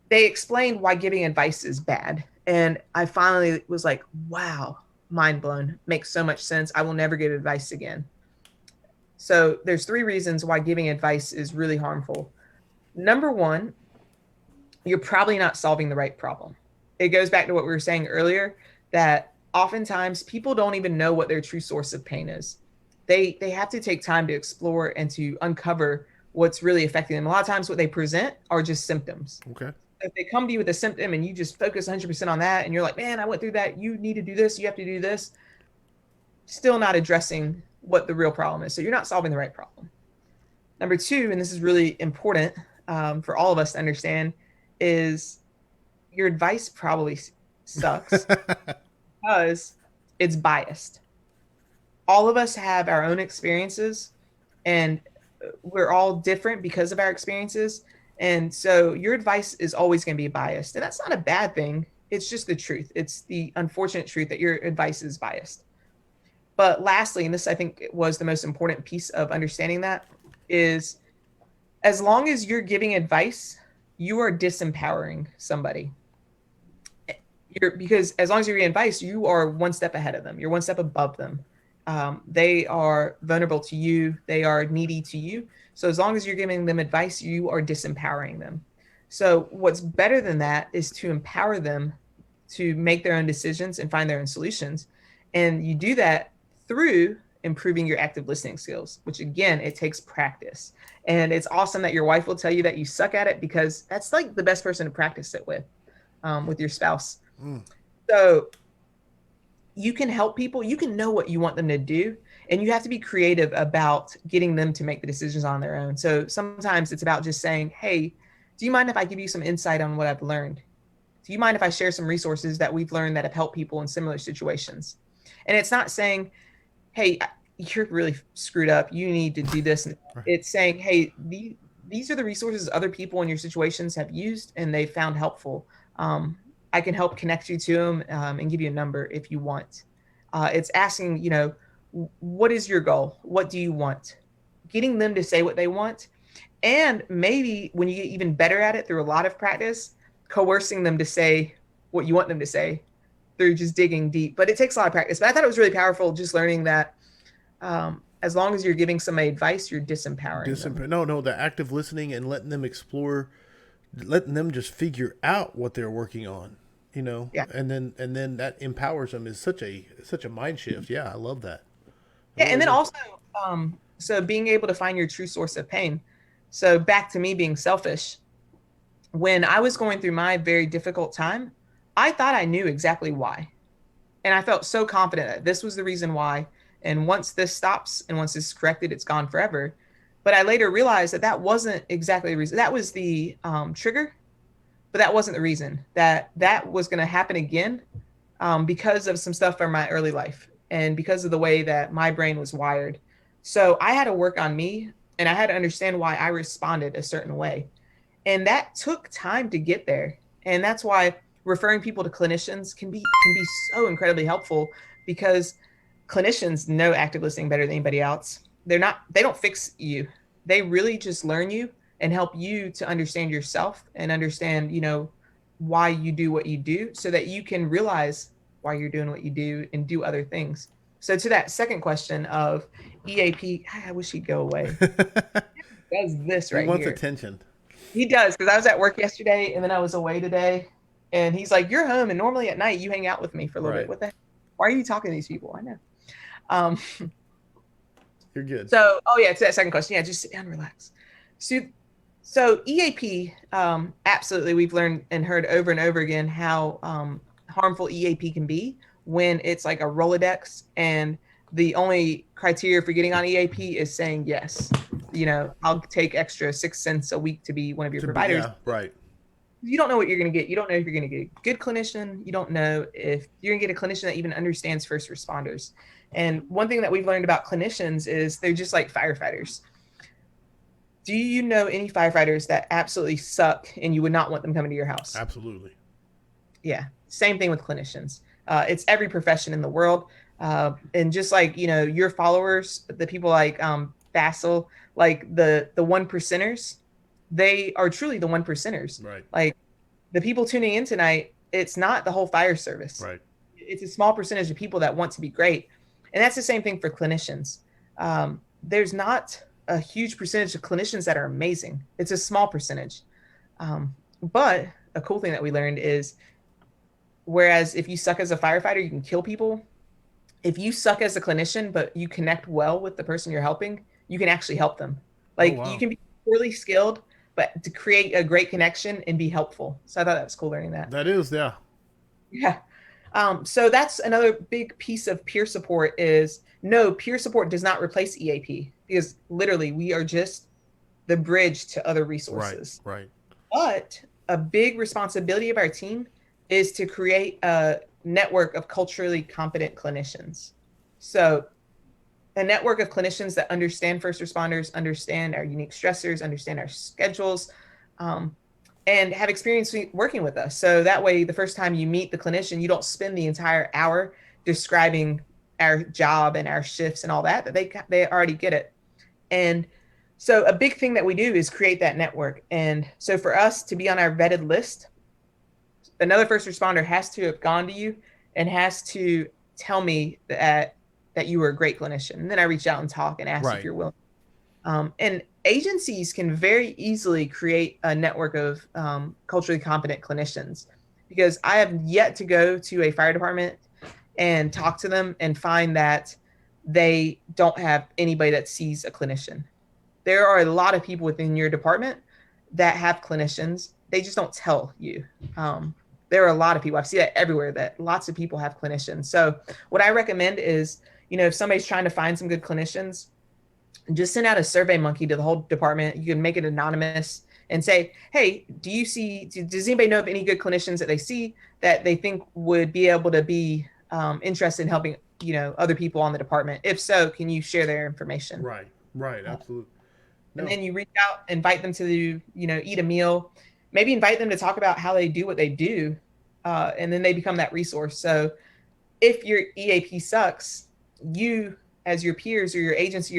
they explained why giving advice is bad. And I finally was like, wow, mind blown. Makes so much sense. I will never give advice again. So there's 3 reasons why giving advice is really harmful. Number 1, you're probably not solving the right problem. It goes back to what we were saying earlier, that oftentimes people don't even know what their true source of pain is. They have to take time to explore and to uncover what's really affecting them. A lot of times what they present are just symptoms. Okay. If they come to you with a symptom and you just focus 100% on that and you're like, man, I went through that. You need to do this. You have to do this. Still not addressing what the real problem is. So you're not solving the right problem. Number 2, and this is really important for all of us to understand, is your advice probably sucks because it's biased. All of us have our own experiences and we're all different because of our experiences. And so your advice is always going to be biased. And that's not a bad thing. It's just the truth. It's the unfortunate truth that your advice is biased. But lastly, and this I think was the most important piece of understanding that, is as long as you're giving advice, you are disempowering somebody. Because as long as you're giving advice, you are one step ahead of them. You're one step above them. They are vulnerable to you. They are needy to you. So as long as you're giving them advice, you are disempowering them. So what's better than that is to empower them to make their own decisions and find their own solutions. And you do that through improving your active listening skills, which again, it takes practice. And it's awesome that your wife will tell you that you suck at it, because that's like the best person to practice it with your spouse. So you can help people, you can know what you want them to do, and you have to be creative about getting them to make the decisions on their own. So sometimes it's about just saying, hey, do you mind if I give you some insight on what I've learned? Do you mind if I share some resources that we've learned that have helped people in similar situations? And it's not saying, hey, you're really screwed up, you need to do this. It's saying, hey, these are the resources other people in your situations have used and they found helpful. I can help connect you to them and give you a number if you want. It's asking, what is your goal? What do you want? Getting them to say what they want. And maybe when you get even better at it through a lot of practice, coercing them to say what you want them to say through just digging deep. But it takes a lot of practice. But I thought it was really powerful just learning that as long as you're giving somebody advice, you're disempowering them. No, the active listening and letting them explore, letting them just figure out what they're working on, Yeah. and then that empowers them is such a mind shift. Yeah, I love that. Yeah, and then also, so being able to find your true source of pain. So back to me being selfish. When I was going through my very difficult time, I thought I knew exactly why. And I felt so confident that this was the reason why. And once this stops and once this is corrected, it's gone forever. But I later realized that wasn't exactly the reason. That was the trigger, but that wasn't the reason. That was going to happen again because of some stuff from my early life and because of the way that my brain was wired. So I had to work on me and I had to understand why I responded a certain way. And that took time to get there. And that's why referring people to clinicians can be so incredibly helpful, because clinicians know active listening better than anybody else. They don't fix you. They really just learn you and help you to understand yourself and understand, why you do what you do, so that you can realize why you're doing what you do and do other things. So to that second question of EAP, I wish he'd go away. He does this right here. He wants attention. He does, because I was at work yesterday and then I was away today. And he's like, you're home and normally at night you hang out with me for a little bit. What the heck? Why are you talking to these people? I know. You're good. So, to that second question. Yeah, just sit down and relax. So EAP, absolutely. We've learned and heard over and over again how harmful EAP can be when it's like a Rolodex and the only criteria for getting on EAP is saying yes. I'll take extra 6 cents a week to be one of your providers. Yeah, right. You don't know what you're going to get. You don't know if you're going to get a good clinician. You don't know if you're going to get a clinician that even understands first responders. And one thing that we've learned about clinicians is they're just like firefighters. Do you know any firefighters that absolutely suck and you would not want them coming to your house? Absolutely. Yeah, same thing with clinicians. It's every profession in the world. And just like, your followers, the people like Basil, like the one percenters, they are truly the one percenters. Right. Like the people tuning in tonight, it's not the whole fire service. Right. It's a small percentage of people that want to be great. And that's the same thing for clinicians. There's not a huge percentage of clinicians that are amazing. It's a small percentage. But a cool thing that we learned is, whereas if you suck as a firefighter, you can kill people. If you suck as a clinician, but you connect well with the person you're helping, you can actually help them. Like, wow. You can be poorly skilled, but to create a great connection and be helpful. So I thought that was cool learning that. That is, yeah. Yeah. So that's another big piece of peer support is, no, peer support does not replace EAP, because literally we are just the bridge to other resources. Right. But a big responsibility of our team is to create a network of culturally competent clinicians. So a network of clinicians that understand first responders, understand our unique stressors, understand our schedules, and have experience working with us. So that way, the first time you meet the clinician, you don't spend the entire hour describing our job and our shifts and all that they already get it. And so a big thing that we do is create that network. And so for us to be on our vetted list, another first responder has to have gone to you and has to tell me that you were a great clinician. And then I reach out and talk and ask if you're willing. And agencies can very easily create a network of culturally competent clinicians, because I have yet to go to a fire department and talk to them and find that they don't have anybody that sees a clinician. There are a lot of people within your department that have clinicians. They just don't tell you. There are a lot of people. I see that everywhere, that lots of people have clinicians. So what I recommend is, if somebody's trying to find some good clinicians, just send out a survey monkey to the whole department. You can make it anonymous and say, hey, does anybody know of any good clinicians that they see that they think would be able to be interested in helping, other people on the department? If so, can you share their information? Right. Absolutely. No. And then you reach out, invite them to, eat a meal, maybe invite them to talk about how they do what they do. And then they become that resource. So if your EAP sucks, you, as your peers or your agency,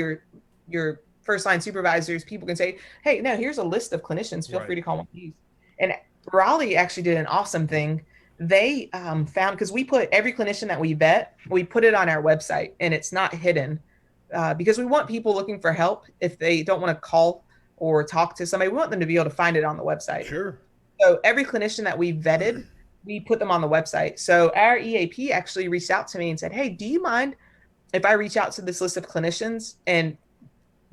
your first line supervisors, people can say, hey, no, here's a list of clinicians. Feel free to call one of these. And Raleigh actually did an awesome thing. They found, because we put every clinician that we vet, we put it on our website, and it's not hidden, because we want people looking for help. If they don't want to call or talk to somebody, we want them to be able to find it on the website. Sure. So every clinician that we vetted, we put them on the website. So our EAP actually reached out to me and said, hey, do you mind if I reach out to this list of clinicians and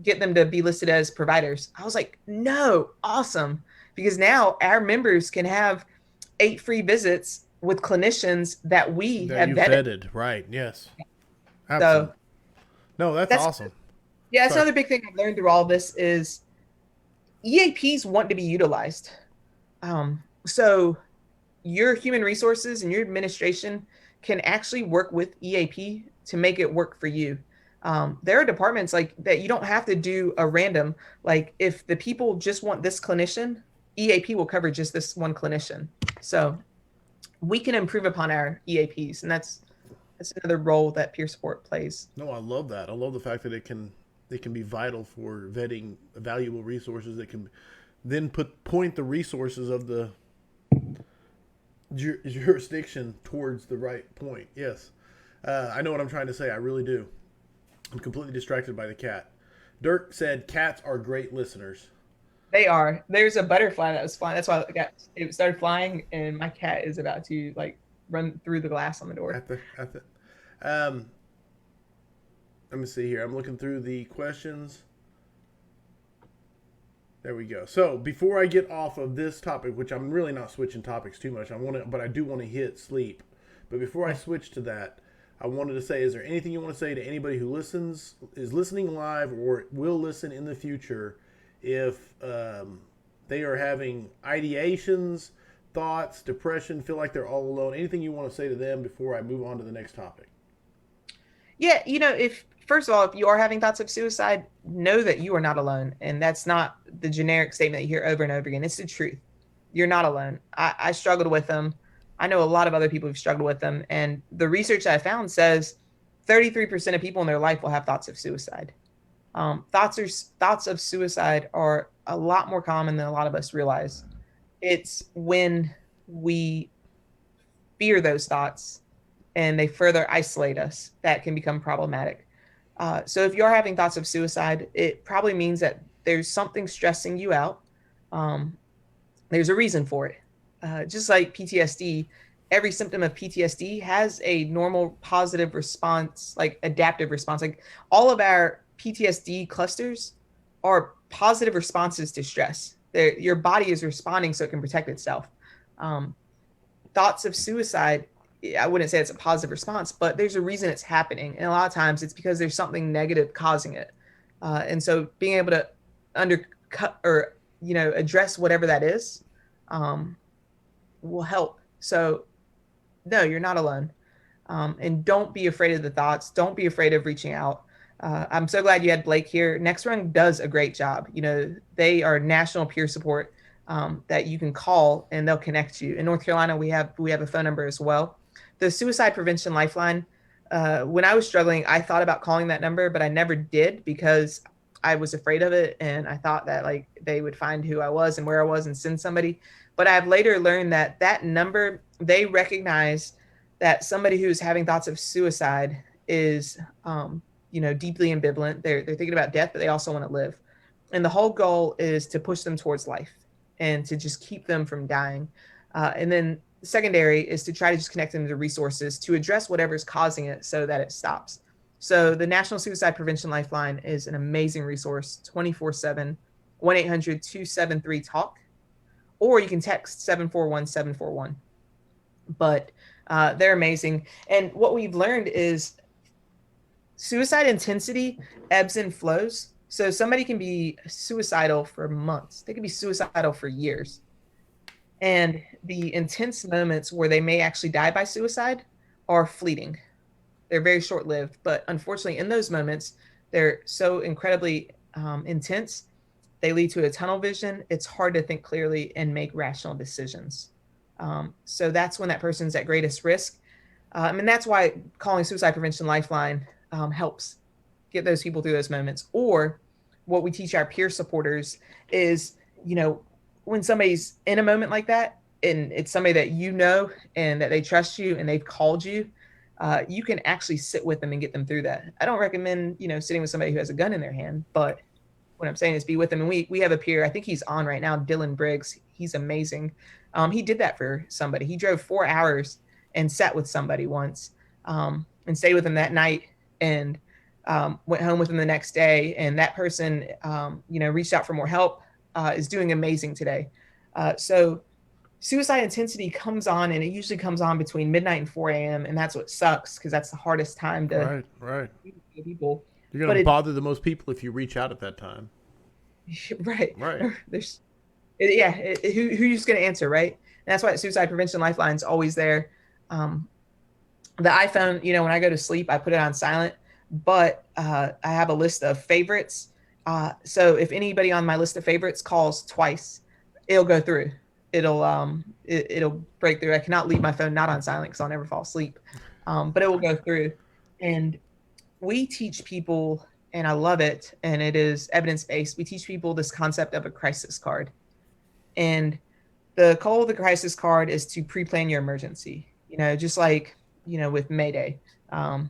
get them to be listed as providers? I was like, no, awesome. Because now our members can have 8 free visits with clinicians that we have vetted. Right. Yes. Absolutely. So, no, that's awesome. Yeah. That's another big thing I've learned through all this is EAPs want to be utilized. So your human resources and your administration can actually work with EAP to make it work for you. There are departments like that you don't have to do a random, like if the people just want this clinician, EAP will cover just this one clinician. So we can improve upon our EAPs, and that's another role that peer support plays. No, I love that. I love the fact that it can be vital for vetting valuable resources that can then point the resources of the jurisdiction towards the right point. Yes. I know what I'm trying to say. I really do. I'm completely distracted by the cat. Dirk said cats are great listeners. They are. There's a butterfly that was flying. That's why it started flying, and my cat is about to run through the glass on the door. Let me see here. I'm looking through the questions. There we go. So before I get off of this topic, which I'm really not switching topics too much, but I do want to hit sleep. But before I switch to that, I wanted to say, is there anything you want to say to anybody who is listening live or will listen in the future, if they are having ideations, thoughts, depression, feel like they're all alone? Anything you want to say to them before I move on to the next topic? Yeah, if first of all, if you are having thoughts of suicide, know that you are not alone. And that's not the generic statement that you hear over and over again. It's the truth. You're not alone. I struggled with them. I know a lot of other people who've struggled with them. And the research that I found says 33% of people in their life will have thoughts of suicide. Thoughts of suicide are a lot more common than a lot of us realize. It's when we fear those thoughts and they further isolate us that can become problematic. So if you're having thoughts of suicide, it probably means that there's something stressing you out. Um, there's a reason for it. Just like PTSD, every symptom of PTSD has a normal positive response, like adaptive response. Like all of our PTSD clusters are positive responses to stress. Your body is responding so it can protect itself. Um, Thoughts of suicide, I wouldn't say it's a positive response, but there's a reason it's happening. And a lot of times it's because there's something negative causing it. And so being able to undercut or, address whatever that is um, will help. So, no, you're not alone. And don't be afraid of the thoughts. Don't be afraid of reaching out. I'm so glad you had Blake here. Next Run does a great job. They are national peer support that you can call and they'll connect you. In North Carolina, we have a phone number as well. The Suicide Prevention Lifeline. When I was struggling, I thought about calling that number, but I never did because I was afraid of it, and I thought that like they would find who I was and where I was and send somebody. But I've later learned that that number, they recognize that somebody who's having thoughts of suicide is, deeply ambivalent. They're thinking about death, but they also want to live. And the whole goal is to push them towards life and to just keep them from dying. And then secondary is to try to just connect them to resources to address whatever's causing it so that it stops. So the National Suicide Prevention Lifeline is an amazing resource, 24/7, 1-800-273-TALK, or you can text 741-741. But they're amazing. And what we've learned is suicide intensity ebbs and flows. So somebody can be suicidal for months. They can be suicidal for years. And the intense moments where they may actually die by suicide are fleeting. They're very short lived. But unfortunately, in those moments, they're so incredibly intense. They lead to a tunnel vision. It's hard to think clearly and make rational decisions. So that's when that person's at greatest risk. And that's why calling Suicide Prevention Lifeline helps get those people through those moments. Or what we teach our peer supporters is, when somebody's in a moment like that, and it's somebody that and that they trust you and they've called you, you can actually sit with them and get them through that. I don't recommend, sitting with somebody who has a gun in their hand, but what I'm saying is be with them. And we have a peer, I think he's on right now, Dylan Briggs. He's amazing. He did that for somebody. He drove 4 hours and sat with somebody once and stayed with them that night and went home with them the next day. And that person, reached out for more help, is doing amazing today. So suicide intensity comes on, and it usually comes on between midnight and 4 a.m. And that's what sucks because that's the hardest time to Right. people. You're going to bother the most people if you reach out at that time. Right. Right. Who's just going to answer, right? And that's why Suicide Prevention Lifeline is always there. The iPhone, when I go to sleep, I put it on silent, but I have a list of favorites. So if anybody on my list of favorites calls twice, it'll go through. It'll break through. I cannot leave my phone not on silent because I'll never fall asleep. But it will go through. And we teach people, and I love it, and it is evidence-based. We teach people this concept of a crisis card. And the goal of the crisis card is to pre-plan your emergency, just like, with Mayday. And,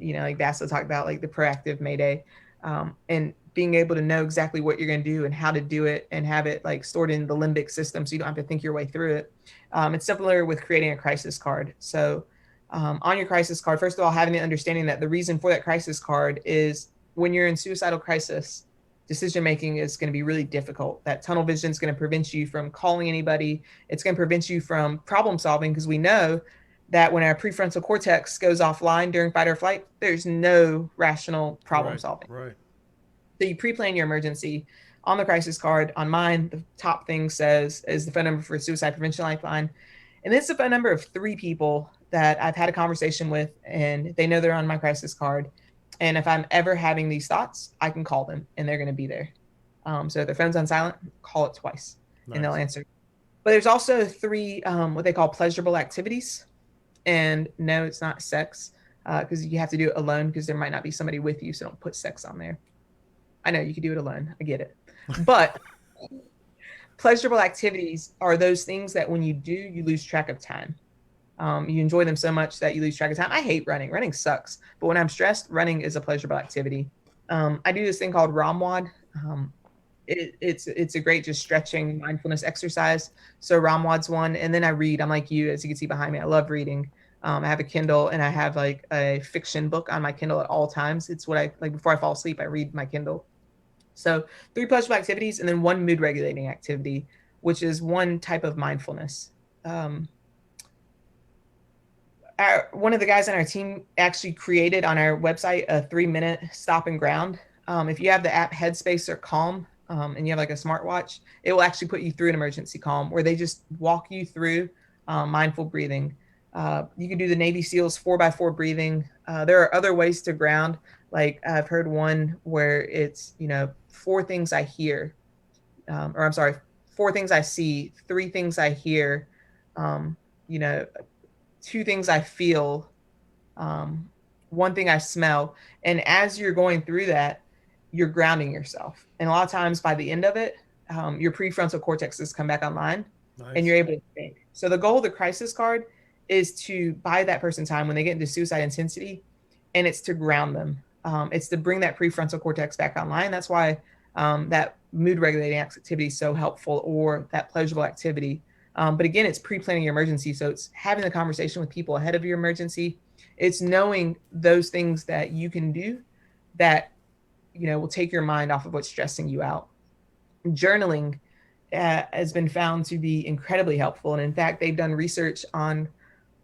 like Basso talked about, like the proactive Mayday, and being able to know exactly what you're going to do and how to do it and have it like stored in the limbic system so you don't have to think your way through it. It's similar with creating a crisis card. So on your crisis card, first of all, having the understanding that the reason for that crisis card is when you're in suicidal crisis, decision-making is going to be really difficult. That tunnel vision is going to prevent you from calling anybody. It's going to prevent you from problem solving because we know that when our prefrontal cortex goes offline during fight or flight, there's no rational problem solving. Right. So you pre-plan your emergency. On the crisis card, on mine, the top thing says is the phone number for Suicide Prevention Lifeline. And it's the phone number of 3 people that I've had a conversation with, and they know they're on my crisis card. And if I'm ever having these thoughts, I can call them and they're going to be there. So if their phone's on silent, call it twice and they'll Nice. answer. But there's also three what they call pleasurable activities. And no, it's not sex because you have to do it alone because there might not be somebody with you. So don't put sex on there. I know you can do it alone. I get it. But pleasurable activities are those things that when you do, you lose track of time. You enjoy them so much that you lose track of time. I hate running. Running sucks. But when I'm stressed, running is a pleasurable activity. I do this thing called ROMWAD. It's a great just stretching mindfulness exercise. So ROMWAD's one. And then I read. I'm like you, as you can see behind me. I love reading. I have a Kindle and I have like a fiction book on my Kindle at all times. It's what I like before I fall asleep. I read my Kindle. So 3 pleasurable activities and then 1 mood regulating activity, which is one type of mindfulness. One of the guys on our team actually created on our website a 3-minute stop and ground. If you have the app Headspace or Calm and you have like a smartwatch, it will actually put you through an emergency calm where they just walk you through mindful breathing. You can do the Navy SEALs 4x4 breathing. There are other ways to ground. Like I've heard one where it's, 4 things I hear, or I'm sorry, 4 things I see, 3 things I hear, 2 things I feel, 1 thing I smell. And as you're going through that, you're grounding yourself. And a lot of times by the end of it, your prefrontal cortex has come back online. Nice. And you're able to think. So the goal of the crisis card is to buy that person time when they get into suicide intensity, and it's to ground them. It's to bring that prefrontal cortex back online. That's why that mood regulating activity is so helpful, or that pleasurable activity. But again, it's pre-planning your emergency. So it's having the conversation with people ahead of your emergency. It's knowing those things that you can do that, will take your mind off of what's stressing you out. Journaling has been found to be incredibly helpful. And in fact, they've done research on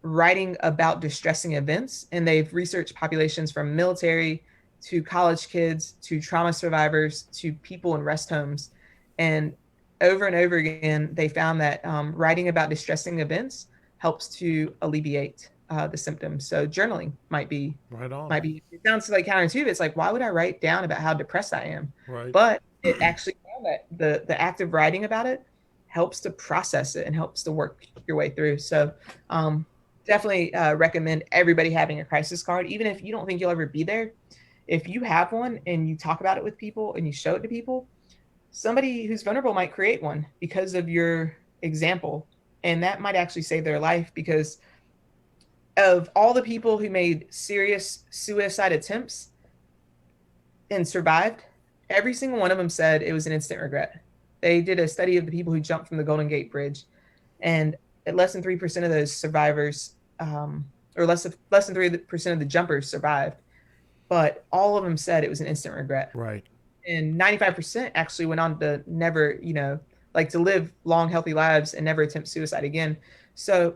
writing about distressing events, and they've researched populations from military to college kids to trauma survivors to people in rest homes. And over again, they found that writing about distressing events helps to alleviate the symptoms. So journaling might be right on. It sounds like counterintuitive. It's like, why would I write down about how depressed I am? Right. But it actually found that the act of writing about it helps to process it and helps to work your way through. So definitely recommend everybody having a crisis card, even if you don't think you'll ever be there. If you have one and you talk about it with people and you show it to people, somebody who's vulnerable might create one because of your example. And that might actually save their life, because of all the people who made serious suicide attempts and survived, every single one of them said it was an instant regret. They did a study of the people who jumped from the Golden Gate Bridge, and less than 3% of those survivors, or less than 3% of the jumpers survived. But all of them said it was an instant regret. Right. And 95% actually went on to never, to live long, healthy lives and never attempt suicide again. So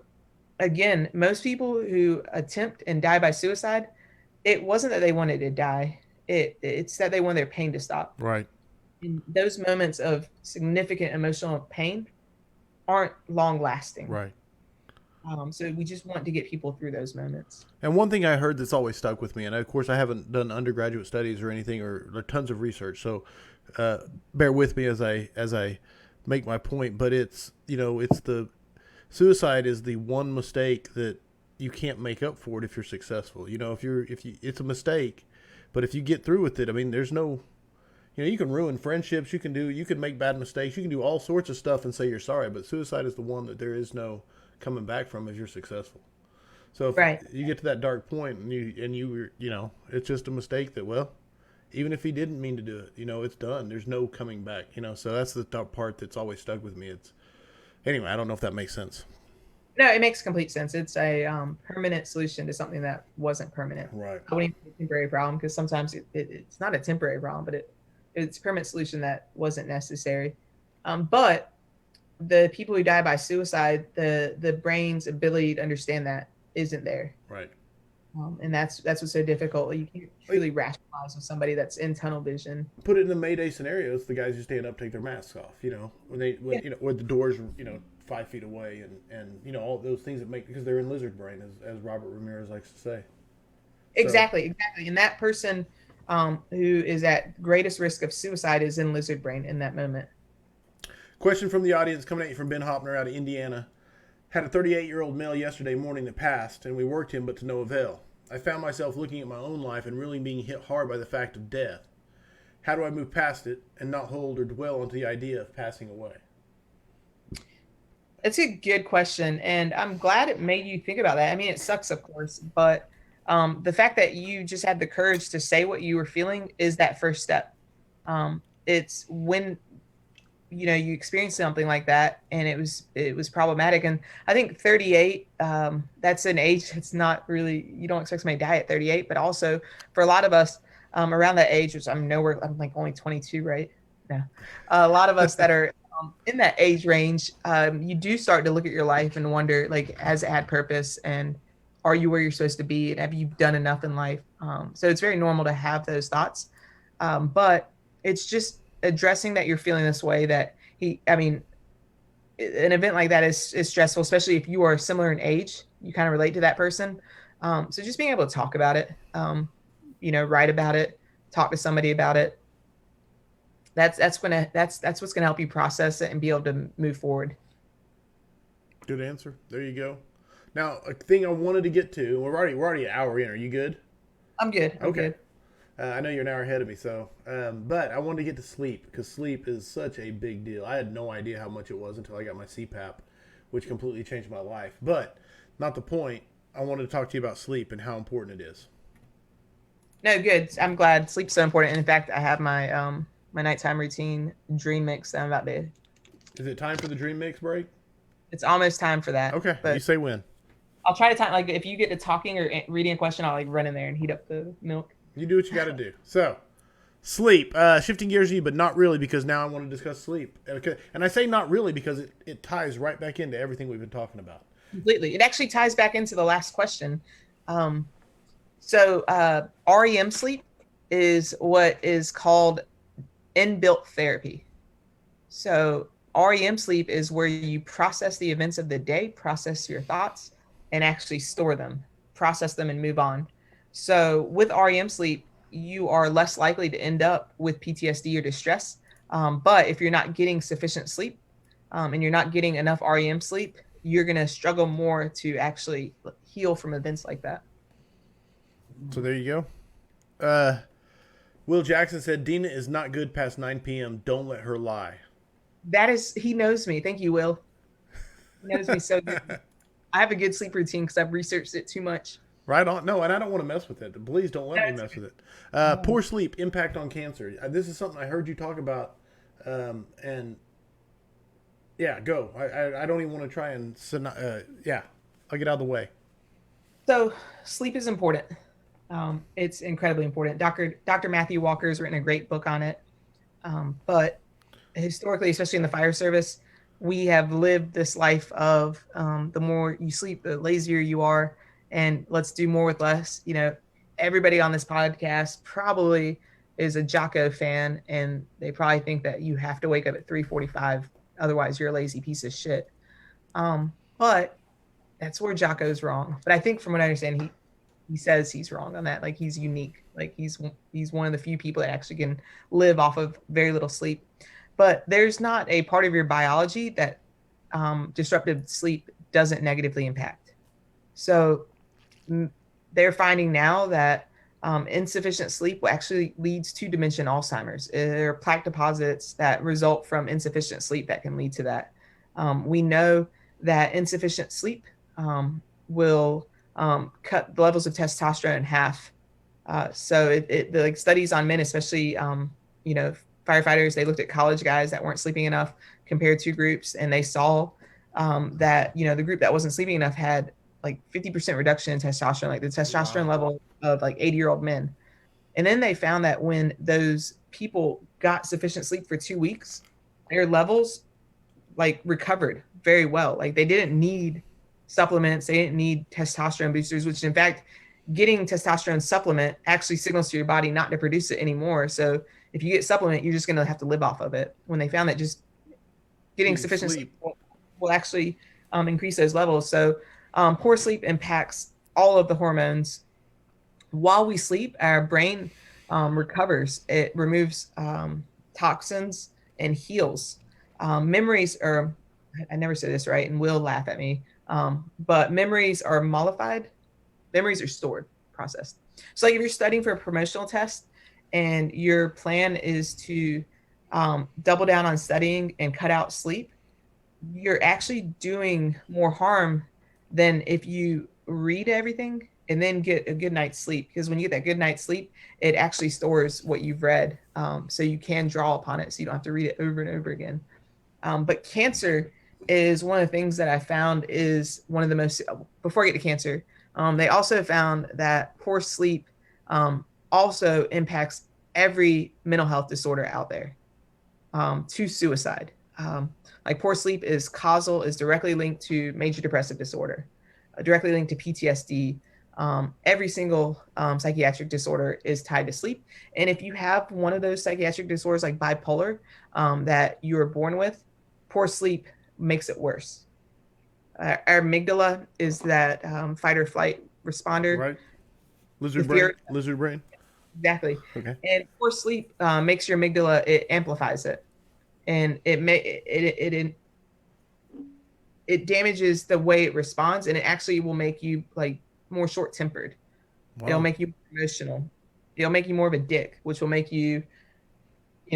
again, most people who attempt and die by suicide, it wasn't that they wanted to die. It's that they wanted their pain to stop. Right. And those moments of significant emotional pain aren't long lasting. Right. So we just want to get people through those moments. And one thing I heard that's always stuck with me, and of course I haven't done undergraduate studies or anything or tons of research, so bear with me as I make my point. But it's it's the suicide is the one mistake that you can't make up for it if you're successful. If you it's a mistake, but if you get through with it, I mean, there's no. You can ruin friendships. You can make bad mistakes. You can do all sorts of stuff and say you're sorry. But suicide is the one that there is no coming back from if you're successful. So if you get to that dark point and you it's just a mistake that, well, even if he didn't mean to do it, it's done. There's no coming back. So that's the part that's always stuck with me. Anyway, I don't know if that makes sense. No, it makes complete sense. It's a permanent solution to something that wasn't permanent. Right. I wouldn't even say a temporary problem, because sometimes it's not a temporary problem, but it's a permanent solution that wasn't necessary. But the people who die by suicide, the brain's ability to understand that isn't there. Right. And that's what's so difficult. You can't truly rationalize with somebody that's in tunnel vision. Put it in the Mayday scenarios. The guys who stand up take their masks off. Yeah. When the doors 5 feet away, and all those things that make, because they're in lizard brain, as Robert Ramirez likes to say. So, Exactly. And that person who is at greatest risk of suicide is in lizard brain in that moment. question from the audience coming at you from Ben Hopner out of Indiana. Had a 38-year-old male yesterday morning that passed, and we worked him, but to no avail. I found myself looking at my own life and really being hit hard by the fact of death. How do I move past it and not hold or dwell onto the idea of passing away? It's a good question, and I'm glad it made you think about that. I mean, it sucks, of course, but the fact that you just had the courage to say what you were feeling is that first step. It's when you experience something like that, and it was problematic. And I think 38, that's an age that's not really, you don't expect somebody to die at 38, but also for a lot of us around that age, which I'm like only 22, right? No, a lot of us that are in that age range, you do start to look at your life and wonder, like, has it had purpose, and are you where you're supposed to be, and have you done enough in life? So it's very normal to have those thoughts, but it's just addressing that you're feeling this way. An event like that is stressful, especially if you are similar in age. You kind of relate to that person. So just being able to talk about it, write about it, talk to somebody about it. That's what's gonna help you process it and be able to move forward. Good answer. There you go. Now, a thing I wanted to get to. We're already an hour in. Are you good? I'm good. Okay. I know you're an hour ahead of me, but I wanted to get to sleep, because sleep is such a big deal. I had no idea how much it was until I got my CPAP, which completely changed my life. But not the point. I wanted to talk to you about sleep and how important it is. No, good. I'm glad. Sleep's so important. And in fact, I have my my nighttime routine dream mix that I'm about to. Is it time for the dream mix break? It's almost time for that. Okay. But You say when. I'll try to time, like, if you get to talking or reading a question, I'll like run in there and heat up the milk. You do what you got to do. So, sleep. Shifting gears to you, but not really, because now I want to discuss sleep. Okay. And I say not really because it ties right back into everything we've been talking about. Completely. It actually ties back into the last question. REM sleep is what is called inbuilt therapy. So REM sleep is where you process the events of the day, process your thoughts, and actually store them, process them, and move on. So with REM sleep, you are less likely to end up with PTSD or distress. But if you're not getting sufficient sleep, and you're not getting enough REM sleep, you're going to struggle more to actually heal from events like that. So there you go. Will Jackson said, Dena is not good past 9 p.m. Don't let her lie. He knows me. Thank you, Will. He knows me so good. I have a good sleep routine because I've researched it too much. Right on. No, and I don't want to mess with it. Please don't let me mess with it. Poor sleep, impact on cancer. This is something I heard you talk about. And yeah, go. I don't even want to try and, yeah, I'll get out of the way. So sleep is important. It's incredibly important. Dr. Matthew Walker has written a great book on it. But historically, especially in the fire service, we have lived this life of the more you sleep, the lazier you are, and let's do more with less. Everybody on this podcast probably is a Jocko fan, and they probably think that you have to wake up at 3:45, otherwise you're a lazy piece of shit. But that's where Jocko's wrong. But I think from what I understand, he says he's wrong on that. Like, he's unique. Like, he's one of the few people that actually can live off of very little sleep. But there's not a part of your biology that disruptive sleep doesn't negatively impact. So they're finding now that insufficient sleep actually leads to dementia and Alzheimer's. There are plaque deposits that result from insufficient sleep that can lead to that. We know that insufficient sleep will cut the levels of testosterone in half. So the studies on men, especially firefighters, they looked at college guys that weren't sleeping enough compared to groups, and they saw that the group that wasn't sleeping enough had like 50% reduction in testosterone, like the testosterone level of like 80-year-old men. And then they found that when those people got sufficient sleep for 2 weeks, their levels like recovered very well. Like, they didn't need supplements, they didn't need testosterone boosters, which in fact getting testosterone supplement actually signals to your body not to produce it anymore. So if you get supplement, you're just going to have to live off of it. When they found that just getting sufficient sleep will actually increase those levels. So poor sleep impacts all of the hormones. While we sleep, our brain recovers. It removes toxins and heals. Memories are, I never say this right, and will laugh at me, but memories are mollified. Memories are stored, processed. So like if you're studying for a promotional test and your plan is to double down on studying and cut out sleep, you're actually doing more harm than if you read everything and then get a good night's sleep. Because when you get that good night's sleep, it actually stores what you've read, so you can draw upon it, so you don't have to read it over and over again. But cancer is one of the things that I found is one of the most, before I get to cancer, they also found that poor sleep also impacts every mental health disorder out there, to suicide. Like poor sleep is causal, is directly linked to major depressive disorder, directly linked to PTSD. Every single psychiatric disorder is tied to sleep. And if you have one of those psychiatric disorders like bipolar that you were born with, poor sleep makes it worse. Our amygdala is that fight or flight responder. Right. Lizard brain. Lizard brain. Exactly. Okay. And poor sleep makes your amygdala, it amplifies it, and it damages the way it responds, and it actually will make you like more short-tempered. Wow. It'll make you emotional. It'll make you more of a dick, which will make you,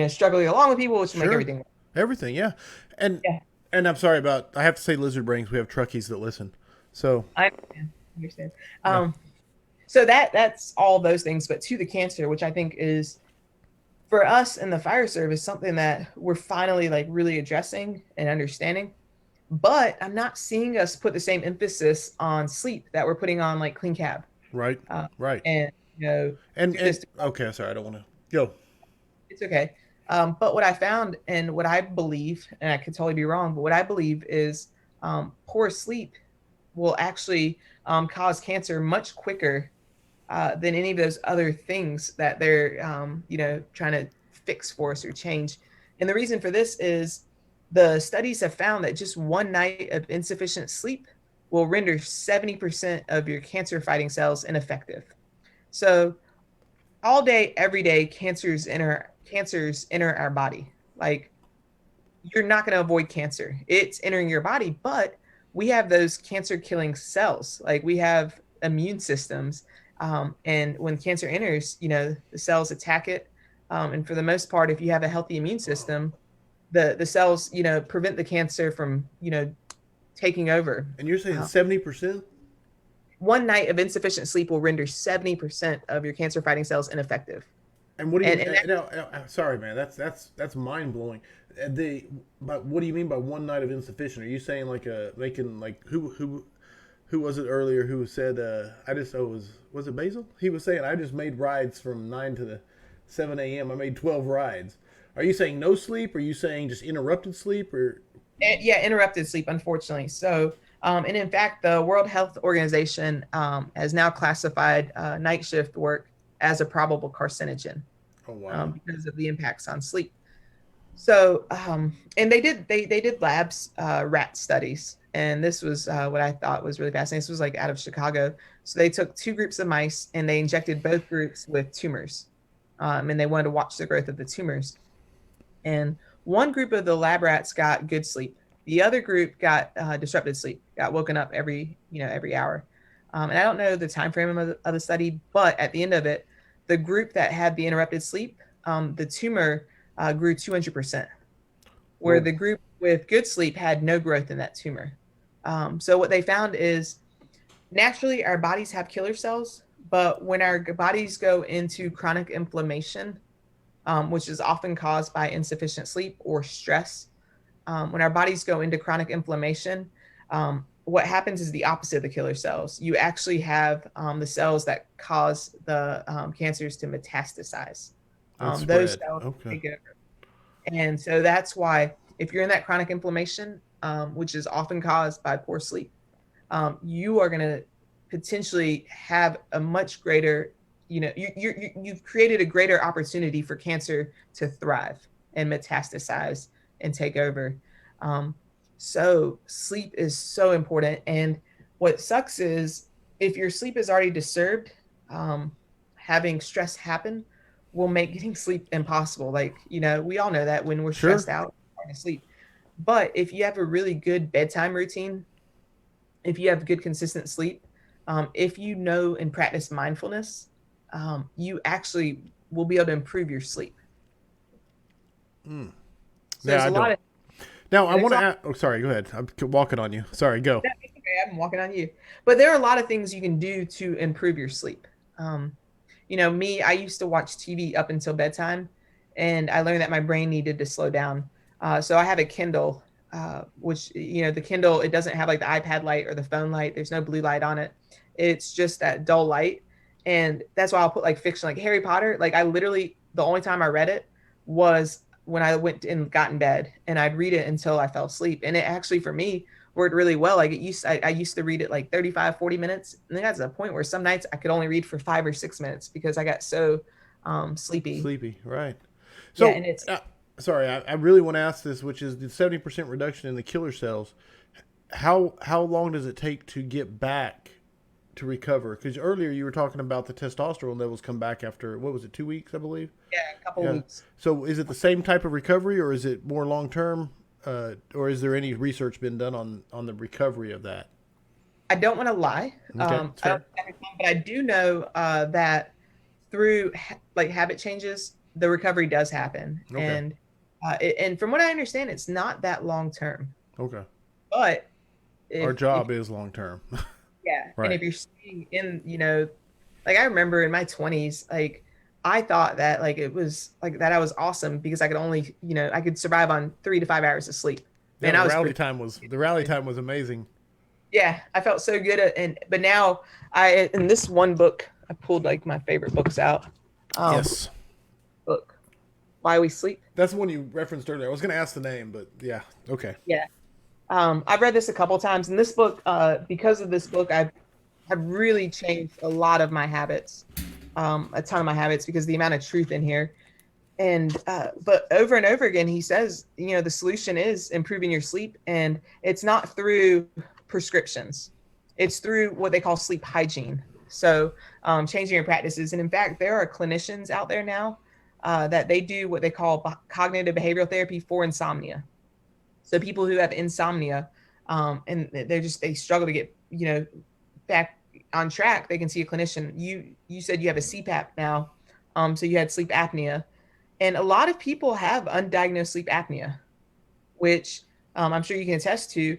struggling along with people, which will make everything worse. Everything, yeah. And I'm sorry about, I have to say lizard brains. We have truckies that listen. So I understand. Yeah. So that's all those things, but to the cancer, which I think is for us in the fire service, something that we're finally like really addressing and understanding. But I'm not seeing us put the same emphasis on sleep that we're putting on like clean cab. Right. Right. And okay, sorry, I don't want to go. It's okay. But what I found and what I believe, and I could totally be wrong, but what I believe is poor sleep will actually cause cancer much quicker than any of those other things that they're, trying to fix for us or change. And the reason for this is the studies have found that just one night of insufficient sleep will render 70% of your cancer fighting cells ineffective. So all day, every day, cancers enter our body. Like, you're not going to avoid cancer. It's entering your body, but we have those cancer killing cells. Like, we have immune systems. And when cancer enters, the cells attack it. And for the most part, if you have a healthy immune system, the cells, prevent the cancer from, taking over. And you're saying 70%? One night of insufficient sleep will render 70% of your cancer fighting cells ineffective. And what do you sorry, man, that's mind blowing. But what do you mean by one night of insufficient? Are you saying like making like who was it earlier who said was it Basil? He was saying I just made rides from 9 to 7 a.m. I made 12 rides. Are you saying no sleep? Or are you saying just interrupted sleep? Or yeah, interrupted sleep, unfortunately. So, and in fact, the World Health Organization has now classified night shift work as a probable carcinogen. Oh, wow. Because of the impacts on sleep. So, and they did labs, rat studies, and this was what I thought was really fascinating. This was like out of Chicago. So they took 2 groups of mice and they injected both groups with tumors, and they wanted to watch the growth of the tumors. And one group of the lab rats got good sleep. The other group got disrupted sleep, got woken up every hour. And I don't know the time frame of the study, but at the end of it, the group that had the interrupted sleep, the tumor grew 200%, where the group with good sleep had no growth in that tumor. So what they found is naturally our bodies have killer cells, but when our bodies go into chronic inflammation, which is often caused by insufficient sleep or stress, when our bodies go into chronic inflammation, what happens is the opposite of the killer cells. You actually have the cells that cause the cancers to metastasize. Those cells take over. And so that's why if you're in that chronic inflammation, which is often caused by poor sleep, you are going to potentially have a much greater, you've created a greater opportunity for cancer to thrive and metastasize and take over. Um, so sleep is so important. And what sucks is if your sleep is already disturbed, um, having stress happen will make getting sleep impossible. Like, we all know that when we're stressed Sure. out, we're trying to sleep. But if you have a really good bedtime routine, if you have good consistent sleep, if you know and practice mindfulness, you actually will be able to improve your sleep. Mm. So Yeah, there's I a lot don't. of Now I there's want a to lot ask. Oh, sorry. Go ahead. I'm walking on you. Sorry. Go. it's okay, I'm walking on you. But there are a lot of things you can do to improve your sleep. Me, I used to watch TV up until bedtime, and I learned that my brain needed to slow down. So I have a Kindle, which the Kindle, it doesn't have like the iPad light or the phone light. There's no blue light on it. It's just that dull light, and that's why I'll put like fiction, like Harry Potter. Like I literally, the only time I read it was when I went and got in bed, and I'd read it until I fell asleep. And it actually, for me, worked really well. Like I used to read it like 35, 40 minutes. And then got to the point where some nights I could only read for 5 or 6 minutes because I got so sleepy. Sleepy. Right. Yeah. So, And it's, sorry. I really want to ask this, which is the 70% reduction in the killer cells. How long does it take to get back to recover? Because earlier you were talking about the testosterone levels come back after, what was it, 2 weeks, I believe. yeah, a couple Yeah. weeks. So is it the same type of recovery, or is it more long term, or is there any research been done on the recovery of that? I don't want to lie. Okay, it's I don't fair. every time, but I do know that through like habit changes, the recovery does happen. Okay. And from what I understand, it's not that long term. Okay. But Our if job is long term. yeah, and Right. if you're staying in, like I remember in my 20s, like I thought that like it was like that I was awesome because I could only, I could survive on 3 to 5 hours of sleep. Yeah, Man, I was pretty the rally time was amazing. yeah, I felt so good and but now I in this one book, I pulled like my favorite books out. Um Yes. book, Why We Sleep. That's the one you referenced earlier. I was going to ask the name, but yeah. Okay. Yeah. I've read this a couple times, and this book, because of this book, I've really changed a lot of my habits, a ton of my habits because the amount of truth in here. And but over and over again, he says, the solution is improving your sleep, and it's not through prescriptions; it's through what they call sleep hygiene. So changing your practices, and in fact, there are clinicians out there now that they do what they call cognitive behavioral therapy for insomnia. So people who have insomnia, and they struggle to get back on track, they can see a clinician. You said you have a CPAP now, so you had sleep apnea, and a lot of people have undiagnosed sleep apnea, which I'm sure you can attest to.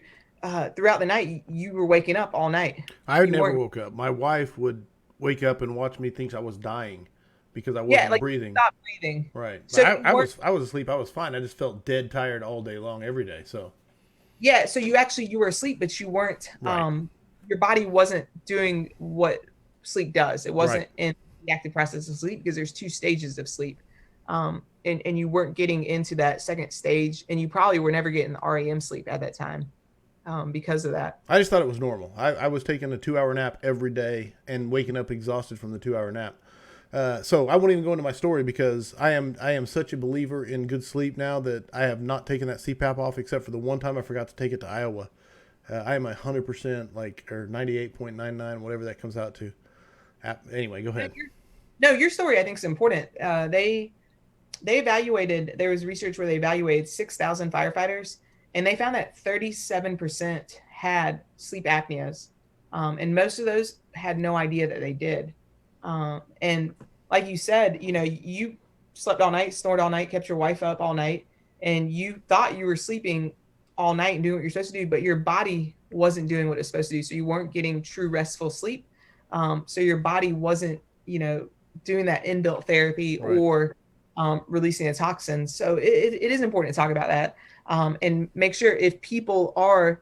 Throughout the night, you were waking up all night. I You never weren't. woke up. My wife would wake up and watch me think I was dying because I Yeah, wasn't like breathing. stop breathing. Right. But So you weren't. I was asleep. I was fine. I just felt dead tired all day long every day. So, Yeah, so you were asleep, but you weren't. right. Your body wasn't doing what sleep does. It Right. wasn't in the active process of sleep because there's two stages of sleep, and you weren't getting into that second stage, and you probably were never getting REM sleep at that time, because of that. I just thought it was normal. I was taking a 2 hour nap every day and waking up exhausted from the 2 hour nap. So I won't even go into my story because I am such a believer in good sleep now that I have not taken that CPAP off except for the one time I forgot to take it to Iowa. I am 100% like or 98.99 whatever that comes out to. Anyway, go No, ahead. your story I think is important. They evaluated. There was research where they evaluated 6,000 firefighters, and they found that 37% had sleep apneas, and most of those had no idea that they did. And like you said, you slept all night, snored all night, kept your wife up all night, and you thought you were sleeping all night and doing what you're supposed to do, but your body wasn't doing what it's supposed to do. So you weren't getting true restful sleep. So your body wasn't, doing that inbuilt therapy Right. or releasing the toxins. So it is important to talk about that, and make sure if people are,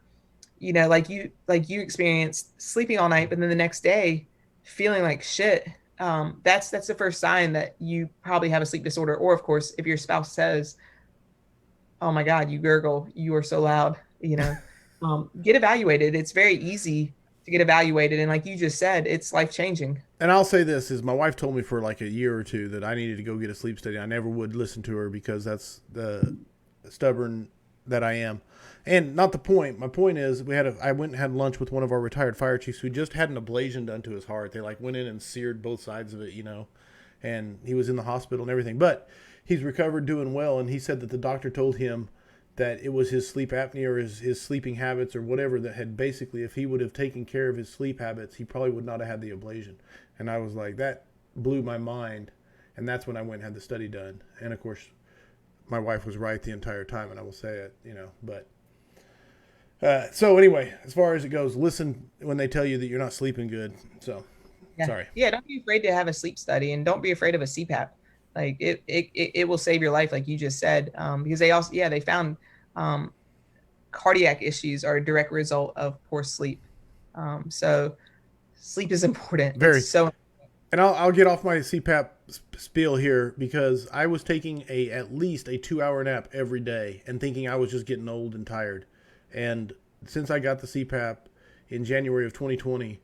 like you experienced sleeping all night, but then the next day feeling like shit. That's the first sign that you probably have a sleep disorder. Or of course, if your spouse says, "Oh my God, you gurgle, you are so loud," get evaluated. It's very easy. to get evaluated. And like you just said, it's life changing. And I'll say this is my wife told me for like a year or two that I needed to go get a sleep study. I never would listen to her because that's the stubborn that I am. And not the point. My point is I went and had lunch with one of our retired fire chiefs who just had an ablation done to his heart. They like went in and seared both sides of it, and he was in the hospital and everything. But he's recovered, doing well, and he said that the doctor told him that it was his sleep apnea or his sleeping habits or whatever that had basically, if he would have taken care of his sleep habits, he probably would not have had the ablation. And I was like, that blew my mind. And that's when I went and had the study done. And of course, my wife was right the entire time, and I will say it, but so anyway, as far as it goes, listen when they tell you that you're not sleeping good. So Yeah. sorry. Yeah. Don't be afraid to have a sleep study, and don't be afraid of a CPAP. Like it will save your life, like you just said. Because they found cardiac issues are a direct result of poor sleep. So sleep is important. Very. It's so. And I'll get off my CPAP spiel here because I was taking at least a 2-hour nap every day and thinking I was just getting old and tired. And since I got the CPAP in January of 2020,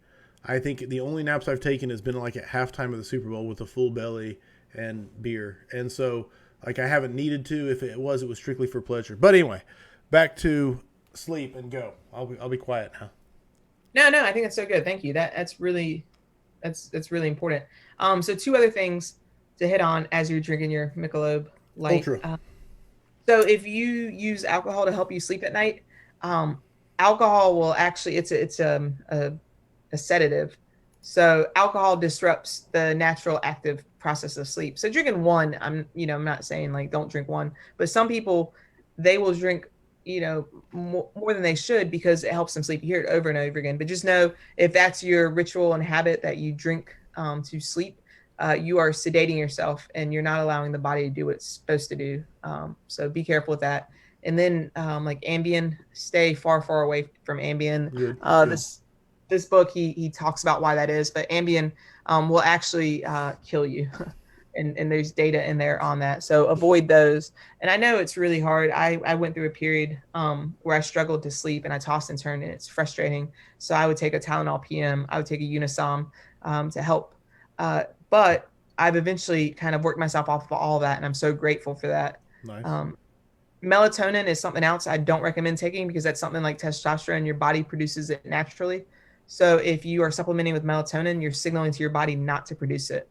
I think the only naps I've taken has been like at halftime of the Super Bowl with a full belly and beer. And so like I haven't needed to. If it was strictly for pleasure. But anyway, back to sleep and go. I'll be quiet now. No, I think that's so good. Thank you. That's really important. So two other things to hit on as you're drinking your Michelob Light. Ultra. So if you use alcohol to help you sleep at night, alcohol will actually it's a sedative. So alcohol disrupts the natural active process of sleep. So drinking one, I'm not saying like don't drink one, but some people they will drink more than they should because it helps them sleep. You hear it over and over again. But just know if that's your ritual and habit that you drink to sleep, you are sedating yourself and you're not allowing the body to do what it's supposed to do. So be careful with that. And then like Ambien, stay far away from Ambien. Good. This book, he talks about why that is, but Ambien will actually kill you. And there's data in there on that. So avoid those. And I know it's really hard. I went through a period where I struggled to sleep and I tossed and turned and it's frustrating. So I would take a Tylenol PM. I would take a Unisom to help. But I've eventually kind of worked myself off of all of that. And I'm so grateful for that. Nice. Melatonin is something else I don't recommend taking because that's something like testosterone. Your body produces it naturally. So if you are supplementing with melatonin, you're signaling to your body not to produce it.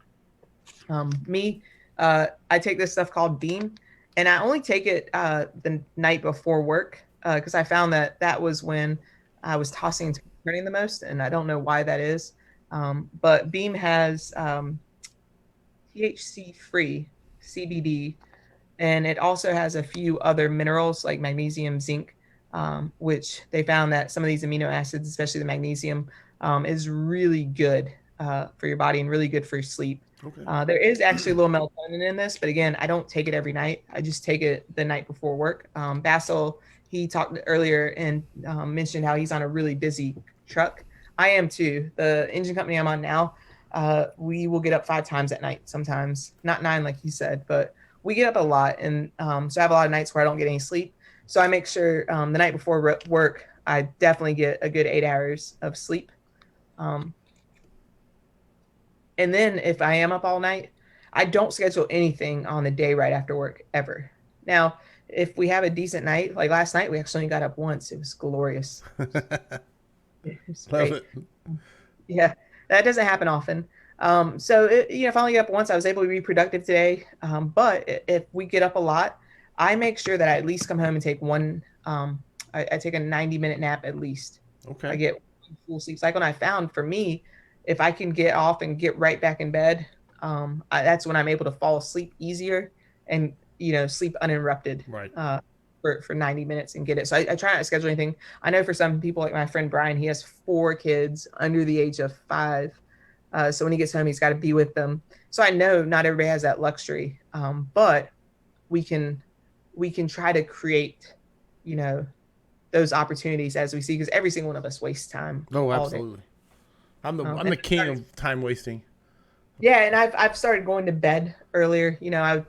I take this stuff called Beam, and I only take it the night before work because I found that was when I was tossing and turning the most, and I don't know why that is. But Beam has THC-free CBD, and it also has a few other minerals like magnesium, zinc, which they found that some of these amino acids, especially the magnesium, is really good for your body and really good for your sleep. Okay. There is actually a little melatonin in this, but again, I don't take it every night. I just take it the night before work. Basil, he talked earlier and mentioned how he's on a really busy truck. I am too. The engine company I'm on now, we will get up 5 times at night sometimes. Not 9 like he said, but we get up a lot. And so I have a lot of nights where I don't get any sleep. So I make sure the night before work, I definitely get a good 8 hours of sleep. And then if I am up all night, I don't schedule anything on the day right after work ever. Now, if we have a decent night, like last night, we actually only got up once. It was glorious. It was Love great. it. Yeah, that doesn't happen often. So if I only get up once, I was able to be productive today. But if we get up a lot, I make sure that I at least come home and take one. I take a 90-minute nap at least. Okay. I get one full sleep cycle. And I found for me, if I can get off and get right back in bed, that's when I'm able to fall asleep easier and sleep uninterrupted. Right. For 90 minutes and get it. So I try not to schedule anything. I know for some people, like my friend Brian, he has 4 kids under the age of 5. So when he gets home, he's got to be with them. So I know not everybody has that luxury, but we can try to create, those opportunities as we see, because every single one of us wastes time. No, absolutely. I'm the king of time wasting. Yeah, and I've started going to bed earlier. I would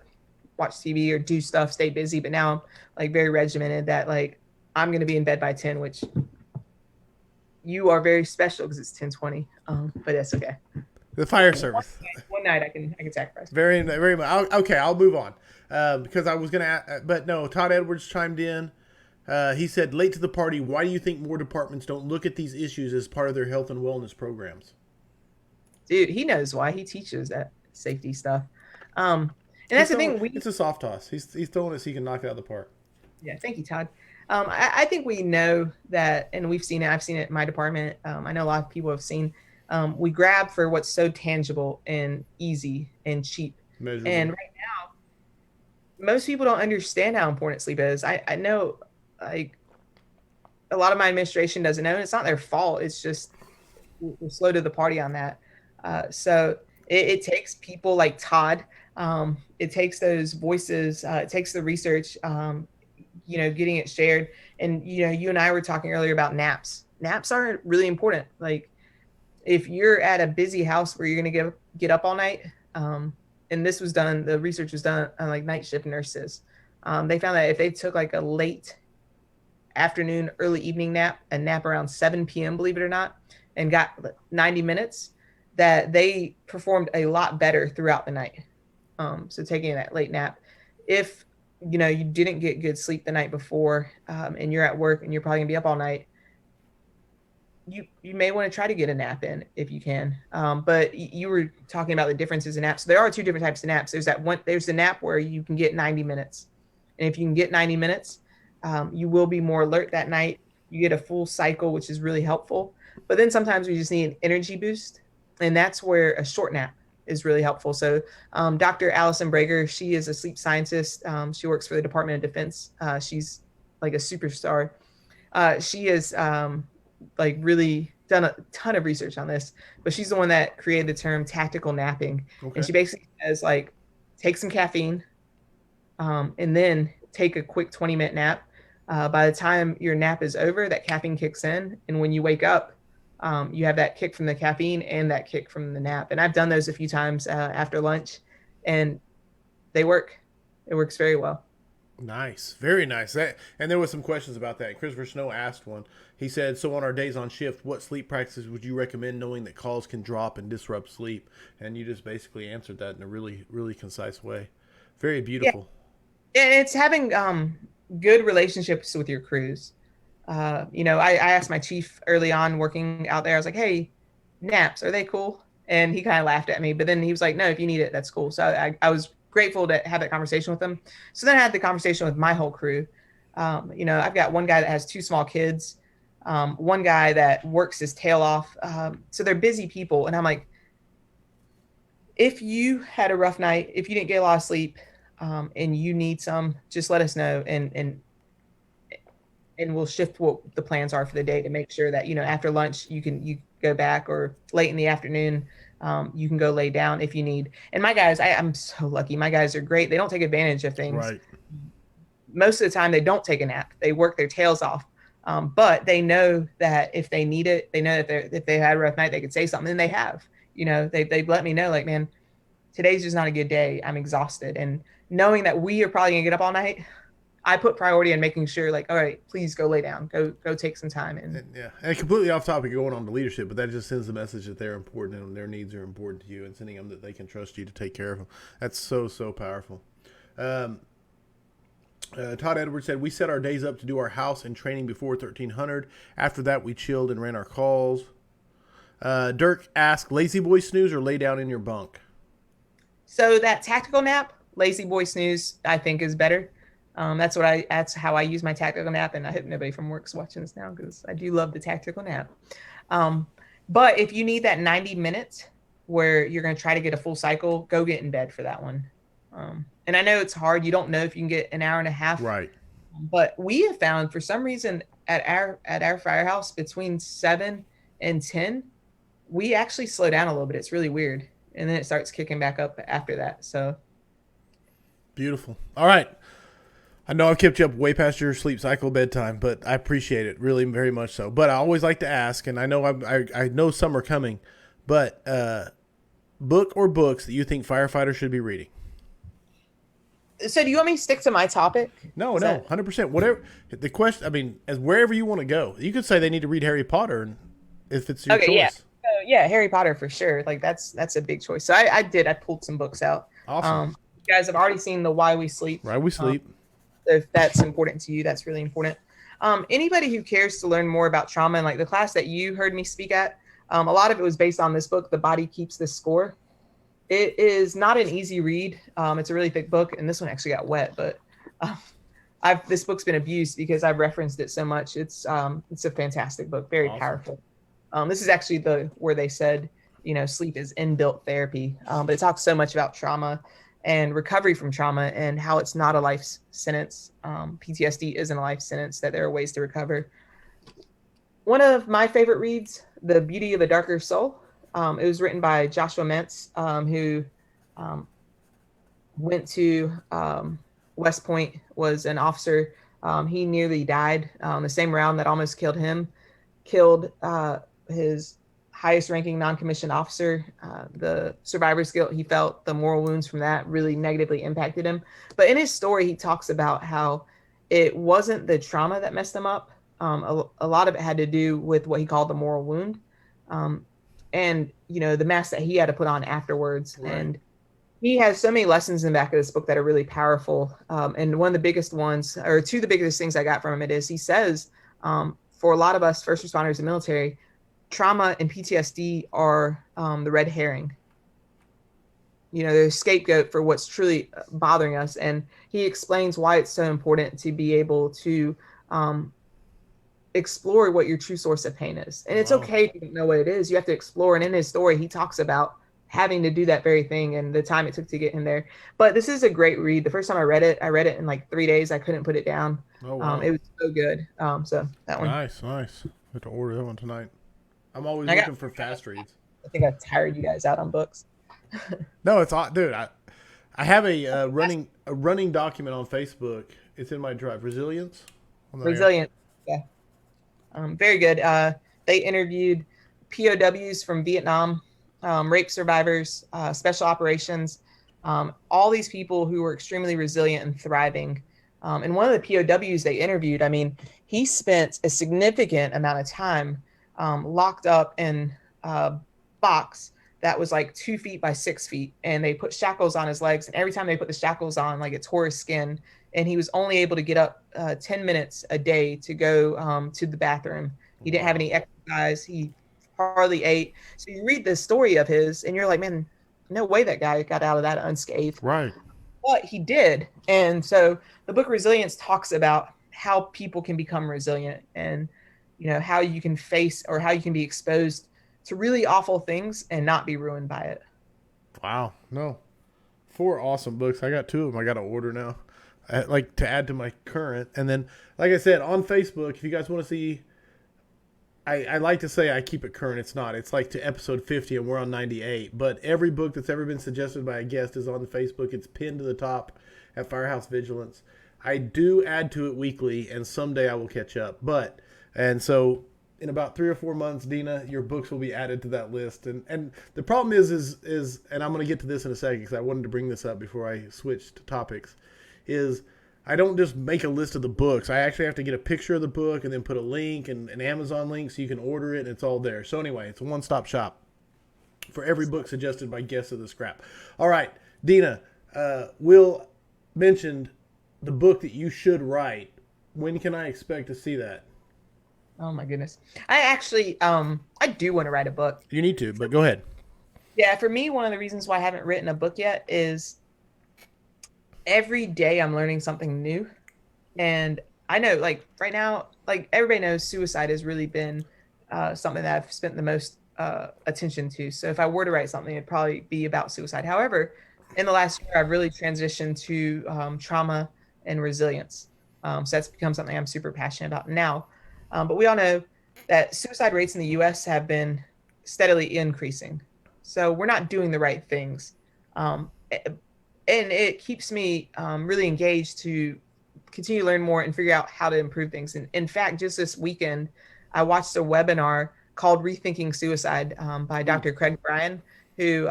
watch TV or do stuff, stay busy, but now I'm like very regimented that like I'm gonna be in bed by 10, which you are very special because it's 10:20. But that's okay. The fire service. One night I can sacrifice. Very, very much. Okay, I'll move on because I was gonna. But no, Todd Edwards chimed in. He said, "Late to the party. Why do you think more departments don't look at these issues as part of their health and wellness programs?" Dude, he knows why. He teaches that safety stuff. And that's the thing. It's a soft toss. He's throwing it so he can knock it out of the park. Yeah, thank you, Todd. I think we know that, and we've seen it. I've seen it in my department. I know a lot of people have seen. We grab for what's so tangible and easy and cheap. Measurable. And right now, most people don't understand how important sleep is. I know, like, a lot of my administration doesn't know, and it's not their fault. It's just we're slow to the party on that. So it takes people like Todd. It takes those voices. It takes the research. Getting it shared. And you and I were talking earlier about naps. Naps are really important. Like, if you're at a busy house where you're gonna get up all night, and this was done, the research was done on like night shift nurses. They found that if they took like a late afternoon, early evening nap, a nap around 7 p.m., believe it or not, and got 90 minutes, that they performed a lot better throughout the night. So taking that late nap, if you didn't get good sleep the night before, and you're at work and you're probably gonna be up all night, you may want to try to get a nap in if you can. But you were talking about the differences in naps. So there are two different types of naps. There's the nap where you can get 90 minutes. And if you can get 90 minutes, you will be more alert that night. You get a full cycle, which is really helpful. But then sometimes we just need an energy boost. And that's where a short nap is really helpful. So Dr. Allison Brager, she is a sleep scientist. She works for the Department of Defense. She's like a superstar. She is like really done a ton of research on this, but she's the one that created the term tactical napping. Okay. And she basically says, like, take some caffeine, and then take a quick 20-minute nap. By the time your nap is over, that caffeine kicks in, and when you wake up, you have that kick from the caffeine and that kick from the nap. And I've done those a few times after lunch, and they work. It works very well. Nice. Very nice. And there was some questions about that. Christopher Snow asked one. He said, so on our days on shift, what sleep practices would you recommend knowing that calls can drop and disrupt sleep? And you just basically answered that in a really, really concise way. Very beautiful. Yeah. And it's having good relationships with your crews. I asked my chief early on working out there, I was like, hey, naps, are they cool? And he kind of laughed at me, but then he was like, no, if you need it, that's cool. So I was grateful to have that conversation with them. So then I had the conversation with my whole crew. I've got one guy that has 2 small kids, one guy that works his tail off. So they're busy people. And I'm like, if you had a rough night, if you didn't get a lot of sleep, and you need some, just let us know. And we'll shift what the plans are for the day to make sure that, after lunch, you go back, or late in the afternoon, you can go lay down if you need. And my guys, I'm so lucky. My guys are great. They don't take advantage of things. Right. Most of the time they don't take a nap. They work their tails off. But they know that if they need it, they know that if they had a rough night, they could say something, and they have. They've let me know, like, man, today's just not a good day. I'm exhausted. And knowing that we are probably gonna get up all night, I put priority in making sure, like, all right, please go lay down, go take some time. And completely off topic, going on to leadership, but that just sends the message that they're important and their needs are important to you, and sending them that they can trust you to take care of them. That's so, so powerful. Todd Edwards said, we set our days up to do our house and training before 1300. After that, we chilled and ran our calls. Dirk asked, lazy boy snooze or lay down in your bunk? So that tactical nap, lazy boy snooze, I think is better. That's how I use my tactical nap. And I hope nobody from work's watching this now, because I do love the tactical nap. But if you need that 90 minutes where you're going to try to get a full cycle, go get in bed for that one. And I know it's hard. You don't know if you can get an hour and a half. Right. But we have found, for some reason, at our firehouse, between 7 and 10, we actually slow down a little bit. It's really weird. And then it starts kicking back up after that. So beautiful. All right. I know I've kept you up way past your sleep cycle bedtime, but I appreciate it really very much so. But I always like to ask, and I know I know some are coming, but book or books that you think firefighters should be reading? So do you want me to stick to my topic? No, 100%. Whatever the question, I mean, as wherever you want to go. You could say they need to read Harry Potter, and if it's your Okay, yeah. choice. So yeah, Harry Potter for sure. Like that's a big choice. So I pulled some books out. Awesome. You guys have already seen the Why We Sleep. Right, we sleep. If that's important to you, that's really important. Anybody who cares to learn more about trauma, and like the class that you heard me speak at, a lot of it was based on this book, The Body Keeps the Score. It is not an easy read. It's a really thick book, and this one actually got wet, but this book's been abused because I've referenced it so much. It's a fantastic book, very powerful. This is actually where they said, sleep is inbuilt therapy, but it talks so much about trauma and recovery from trauma and how it's not a life sentence. PTSD isn't a life sentence, that there are ways to recover. One of my favorite reads, The Beauty of a Darker Soul. It was written by Joshua Mentz, who went to West Point, was an officer. He nearly died. The same round that almost killed him, killed his highest ranking non-commissioned officer. The survivor's guilt he felt, the moral wounds from that really negatively impacted him. But in his story, he talks about how it wasn't the trauma that messed him up. A lot of it had to do with what he called the moral wound. And, the mask that he had to put on afterwards. Right. And he has so many lessons in the back of this book that are really powerful. And one of the biggest ones, or two of the biggest things I got from him, he says, for a lot of us first responders and military, trauma and PTSD are the red herring. They're a scapegoat for what's truly bothering us. And he explains why it's so important to be able to explore what your true source of pain is. And it's okay if you don't know what it is. You have to explore. And in his story, he talks about having to do that very thing and the time it took to get him there. But this is a great read. The first time I read it in like 3 days. I couldn't put it down. Oh, wow. It was so good. So that one. Nice. I have to order that one tonight. I'm always looking for fast reads. I think I tired you guys out on books. No, it's dude. I have a running document on Facebook. It's in my drive. Resilience. Resilience. Yeah. Very good. They interviewed POWs from Vietnam, rape survivors, special operations, all these people who were extremely resilient and thriving. And one of the POWs they interviewed, he spent a significant amount of time locked up in a box that was like 2 feet by 6 feet. And they put shackles on his legs. And every time they put the shackles on, like it tore his skin. And he was only able to get up 10 minutes a day to go to the bathroom. He didn't have any exercise. He hardly ate. So you read this story of his and you're like, man, no way that guy got out of that unscathed. Right. But he did. And so the book Resilience talks about how people can become resilient and, how you can face or how you can be exposed to really awful things and not be ruined by it. Wow. No. 4 awesome books. I got 2 of them I got to order now. I like to add to my current. And then, like I said, on Facebook, if you guys want to see, I like to say I keep it current. It's not. It's like to episode 50 and we're on 98. But every book that's ever been suggested by a guest is on the Facebook. It's pinned to the top at Firehouse Vigilance. I do add to it weekly, and someday I will catch up. And so in about 3 or 4 months, Dena, your books will be added to that list. And the problem is, and I'm going to get to this in a second because I wanted to bring this up before I switched to topics, is I don't just make a list of the books. I actually have to get a picture of the book and then put a link and an Amazon link so you can order it and it's all there. So anyway, it's a one-stop shop for every book suggested by guests of the scrap. All right, Dena, Will mentioned the book that you should write. When can I expect to see that? Oh my goodness. I actually, I do want to write a book. You need to, but go ahead. Yeah, for me, one of the reasons why I haven't written a book yet is every day I'm learning something new. And I know, like right now, like everybody knows suicide has really been something that I've spent the most attention to. So if I were to write something, it'd probably be about suicide. However, in the last year, I've really transitioned to trauma and resilience. So that's become something I'm super passionate about now. But we all know that suicide rates in the U.S. have been steadily increasing. So we're not doing the right things. And it keeps me really engaged to continue to learn more and figure out how to improve things. And in fact, just this weekend, I watched a webinar called Rethinking Suicide by Dr. Craig Bryan, who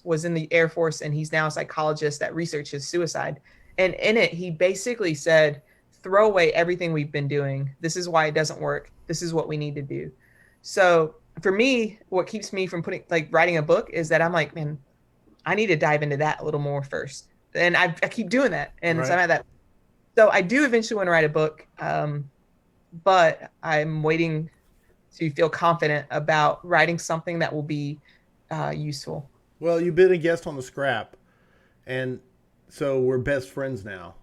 was in the Air Force, and he's now a psychologist that researches suicide. And in it, he basically said, throw away everything we've been doing. This is why it doesn't work. This is what we need to do. So for me, what keeps me from writing a book is that I'm like, man, I need to dive into that a little more first. And I keep doing that. And so I'm Right. at that. So I do eventually want to write a book, but I'm waiting to feel confident about writing something that will be useful. Well, you've been a guest on the Scrap, and so we're best friends now.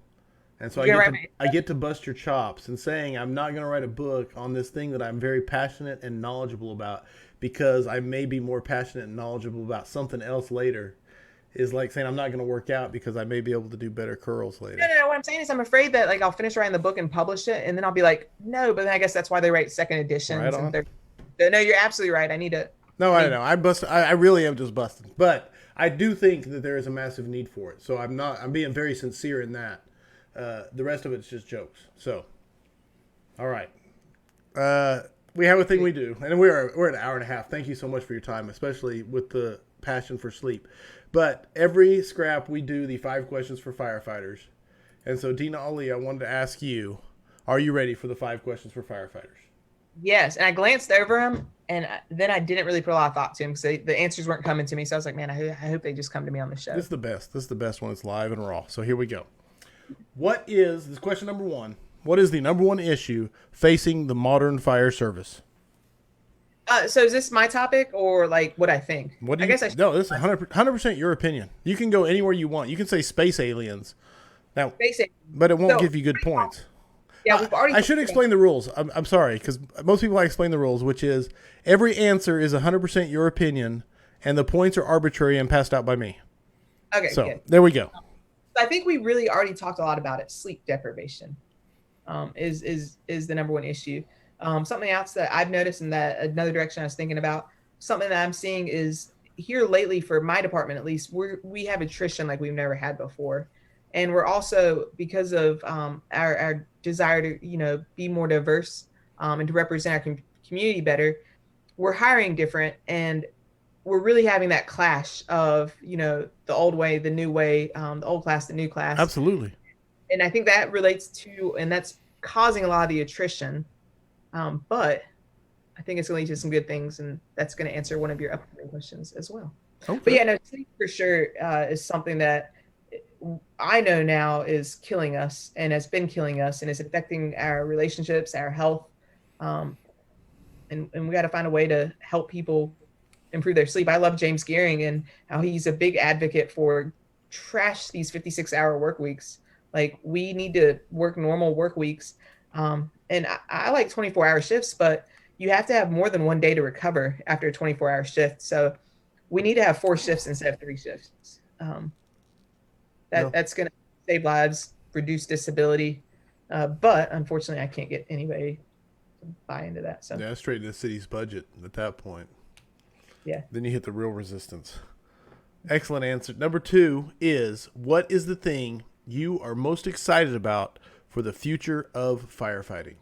And so You gonna write my I get to bust your chops and saying I'm not going to write a book on this thing that I'm very passionate and knowledgeable about because I may be more passionate and knowledgeable about something else later is like saying I'm not going to work out because I may be able to do better curls No, later. no, no. What I'm saying is, I'm afraid that like I'll finish writing the book and publish it, and then I'll be like, no. But then I guess that's why they write second Right editions and on. third. No, you're absolutely right. I need to. No, I I need. know. I really am just busting. But I do think that there is a massive need for it. So I'm being very sincere in that. The rest of it's just jokes. So, all right. We have a thing we do, and we're at an hour and a half. Thank you so much for your time, especially with the passion for sleep. But every scrap we do the 5 questions for firefighters, and so Dena Ali, I wanted to ask you: are you ready for the 5 questions for firefighters? Yes, and I glanced over them, and then I didn't really put a lot of thought to them because the answers weren't coming to me. So I was like, man, I hope they just come to me on the show. This is the best. This is the best one. It's live and raw. So here we go. This is question number one? What is the number one issue facing the modern fire service? So is this my topic or like what I think? What do I you? guess I should No, this is 100% your opinion. You can go anywhere you want. You can say space aliens, now, basic. but it won't So give you good points. yeah, we've already. I should explain the rules. I'm sorry because most people like to explain the rules, which is every answer is 100% your opinion, and the points are arbitrary and passed out by me. Okay, So good. there we go. I think we really already talked a lot about it. Sleep deprivation is the number one issue. Something else that I've noticed, and that another direction I was thinking about, something that I'm seeing is here lately for my department at least, we have attrition like we've never had before, and we're also because of our desire to be more diverse and to represent our community better, we're hiring different, and we're really having that clash of the old way, the new way, the old class, the new class, Absolutely. and I think that relates to, and that's causing a lot of the attrition. But I think it's going to lead to some good things, and that's going to answer one of your upcoming questions as well. But Okay. yeah, no, sleep for sure is something that I know now is killing us and has been killing us and is affecting our relationships, our health, um, and we got to find a way to help people improve their sleep. I love James Gearing and how he's a big advocate for trash these 56-hour work weeks. Like we need to work normal work weeks. And I like 24-hour shifts, but you have to have more than one day to recover after a 24-hour shift. So we need to have 4 shifts instead of 3 shifts. No. That's going to save lives, reduce disability. But unfortunately, I can't get anybody to buy into that. So Yeah, straight into the city's budget at that point. yeah. Then you hit the real resistance. Excellent answer. Number 2 is what is the thing you are most excited about for the future of firefighting?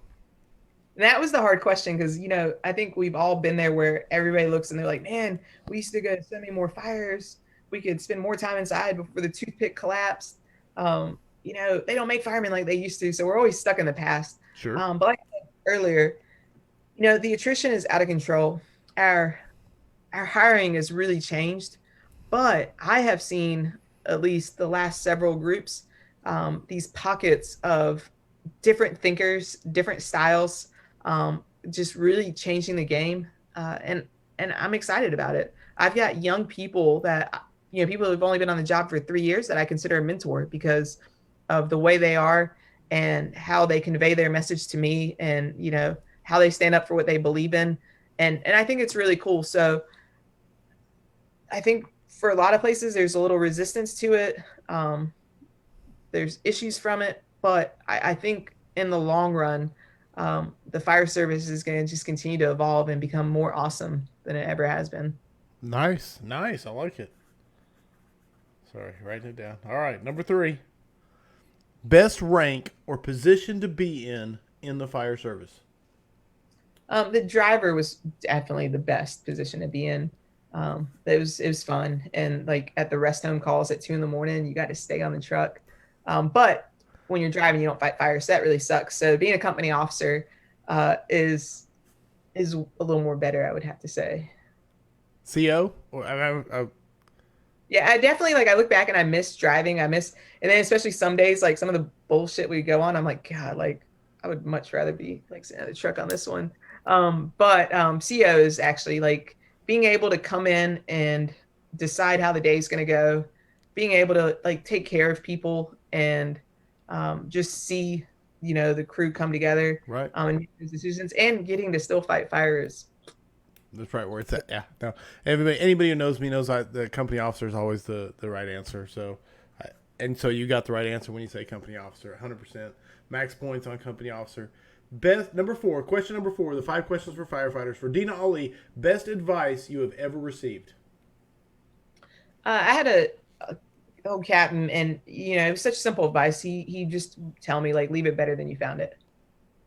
And that was the hard question because I think we've all been there where everybody looks and they're like, man, we used to go so many more fires. We could spend more time inside before the toothpick collapsed. They don't make firemen like they used to, so we're always stuck in the past. Sure. But like I said earlier, the attrition is out of control. Our hiring has really changed, but I have seen at least the last several groups, these pockets of different thinkers, different styles, just really changing the game, and I'm excited about it. I've got young people that people who've only been on the job for 3 years that I consider a mentor because of the way they are and how they convey their message to me, and how they stand up for what they believe in, and I think it's really cool. So I think for a lot of places there's a little resistance to it. There's issues from it, but I think in the long run, the fire service is going to just continue to evolve and become more awesome than it ever has been. Nice. Nice. I like it. Sorry, writing it down. All right. Number 3. Best rank or position to be in the fire service. The driver was definitely the best position to be in. It was fun, and like at the rest home calls at 2 a.m, you got to stay on the truck. But when you're driving, you don't fight fire, so that really sucks. So being a company officer is is a little more better, I would have to say. CO? Yeah, I definitely like I look back and I miss driving. And then especially some days, like some of the bullshit we go on, I'm like, God, like I would much rather be like sitting in the truck on this one. But CO is actually like being able to come in and decide how the day's gonna go, being able to like take care of people and just see, the crew come together Right. and make those decisions and getting to still fight fires. That's right where it's at. Yeah. No. Anybody who knows me knows the company officer is always the right answer. So, and so you got the right answer when you say company officer. 100%. Max points on company officer. Best number 4. Question number 4. The 5 questions for firefighters for Dena Ali. Best advice you have ever received. I had a old captain, and it was such simple advice. He just tell me like leave it better than you found it,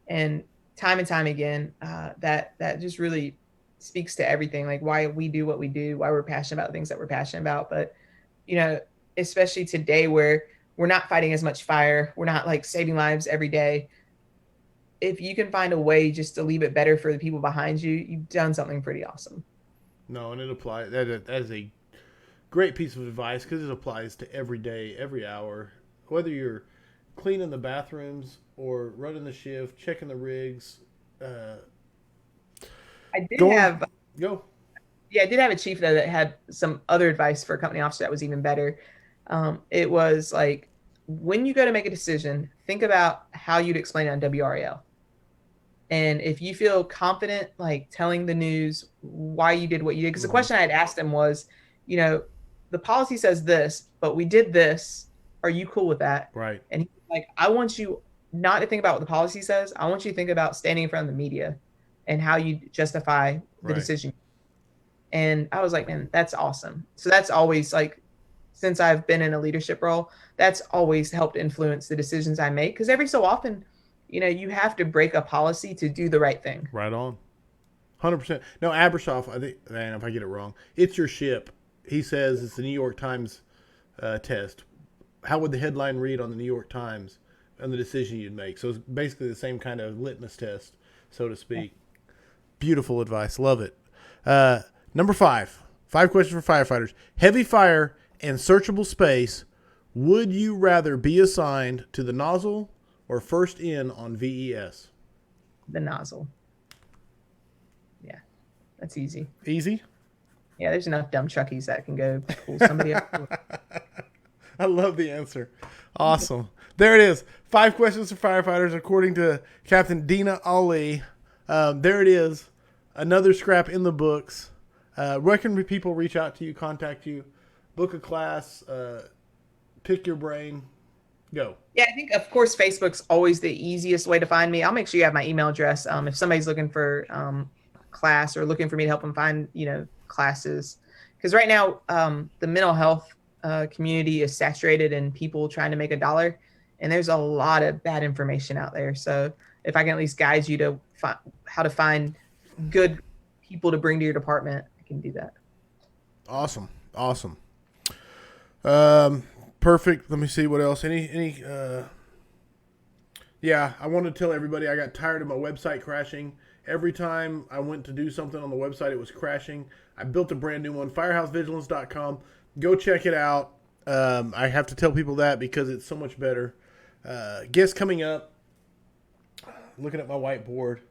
and time again, that just really speaks to everything, like why we do what we do, why we're passionate about the things that we're passionate about. But you know, especially today where we're not fighting as much fire, we're not like saving lives every day. If you can find a way just to leave it better for the people behind you, you've done something pretty awesome. No, and it applies. That is a great piece of advice because it applies to every day, every hour. Whether you're cleaning the bathrooms or running the shift, checking the rigs. I did Go have Go. Yeah, I did have a chief though that had some other advice for a company officer that was even better. It was like when you go to make a decision, think about how you'd explain it on WRAL. And if you feel confident, like telling the news why you did what you did, because the question I had asked him was, you know, the policy says this, but we did this. Are you cool with that? Right. And he's like, I want you not to think about what the policy says. I want you to think about standing in front of the media and how you justify the Right. decision. And I was like, man, that's awesome. So that's always like, since I've been in a leadership role, that's always helped influence the decisions I make. Because every so often, you have to break a policy to do the right thing. Right on. 100%. No, Abrashoff, I think, man, if I get it wrong, it's your ship. He says it's the New York Times test. How would the headline read on the New York Times and the decision you'd make? So it's basically the same kind of litmus test, so to speak. Yeah. Beautiful advice. Love it. Number 5. 5 questions for firefighters. Heavy fire and searchable space. Would you rather be assigned to the nozzle or first in on VES? The nozzle. Yeah, that's easy. Easy? Yeah, there's enough dumb truckies that can go pull somebody up. I love the answer. Awesome. There it is. 5 questions for firefighters according to Captain Dena Ali. There it is. Another scrap in the books. Where can people reach out to you, contact you, book a class, pick your brain? Go. Yeah, I think, of course, Facebook's always the easiest way to find me. I'll make sure you have my email address. If somebody's looking for class or looking for me to help them find, classes. Because right now, the mental health community is saturated in people trying to make a dollar. And there's a lot of bad information out there. So if I can at least guide you to how to find good people to bring to your department, I can do that. Awesome. Perfect. Let me see what else. Yeah, I want to tell everybody I got tired of my website crashing. Every time I went to do something on the website, it was crashing. I built a brand new one, firehousevigilance.com. Go check it out. I have to tell people that because it's so much better. Guests coming up. Looking at my whiteboard.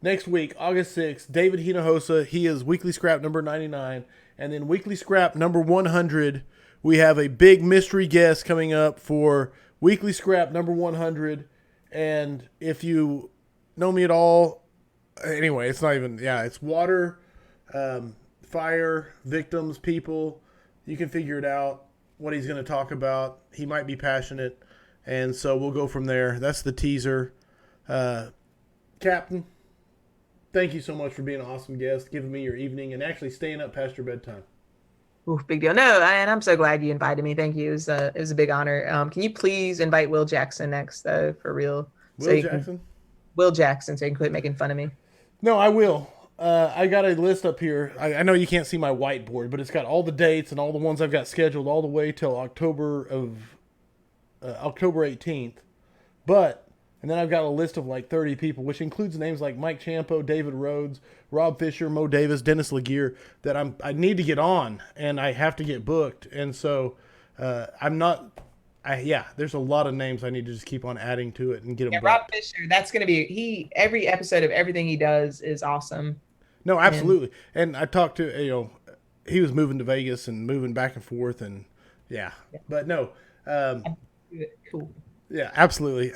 Next week, August 6th, David Hinojosa. He is Weekly Scrap number 99. And then Weekly Scrap number 100. We have a big mystery guest coming up for Weekly Scrap number 100. And if you know me at all, anyway, it's not even, it's water, fire, victims, people. You can figure it out, what he's going to talk about. He might be passionate. And so we'll go from there. That's the teaser. Captain, thank you so much for being an awesome guest, giving me your evening, and actually staying up past your bedtime. Ooh, big deal. No, and I'm so glad you invited me. Thank you. It was a big honor. Can you please invite Will Jackson next, though, for real? Will Jackson? Will Jackson, so you can quit making fun of me. No, I will. I got a list up here. I know you can't see my whiteboard, but it's got all the dates and all the ones I've got scheduled all the way till October 18th. But And then I've got a list of like 30 people, which includes names like Mike Champo, David Rhodes, Rob Fisher, Mo Davis, Dennis Laguerre, that I need to get on and I have to get booked. And so there's a lot of names I need to just keep on adding to it and get them booked. Rob Fisher, that's going to be, every episode of everything he does is awesome. No, absolutely. And I talked to, he was moving to Vegas and moving back and forth and but no. Cool. Yeah, absolutely.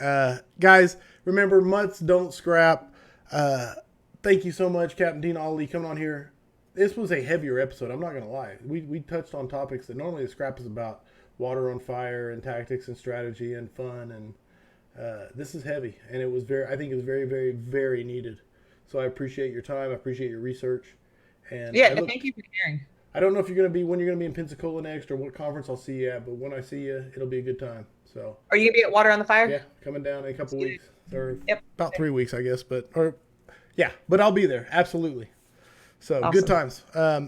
Guys, remember, mutts don't scrap. Thank you so much, Captain Dena Ali, coming on here. This was a heavier episode, I'm not going to lie. We touched on topics that normally the scrap is about water on fire and tactics and strategy and fun. And this is heavy. And I think it was very, very, very needed. So I appreciate your time. I appreciate your research. And thank you for sharing. I don't know when you're going to be in Pensacola next or what conference I'll see you at, but when I see you, it'll be a good time. So, are you going to be at Water on the Fire? Yeah, coming down in a couple weeks or about 3 weeks, I guess. But I'll be there. Absolutely. So awesome. Good times.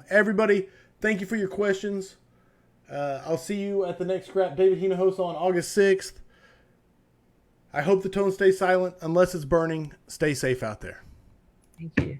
Everybody, thank you for your questions. I'll see you at the next scrap. David Hinojosa on August 6th. I hope the tone stays silent unless it's burning. Stay safe out there. Thank you.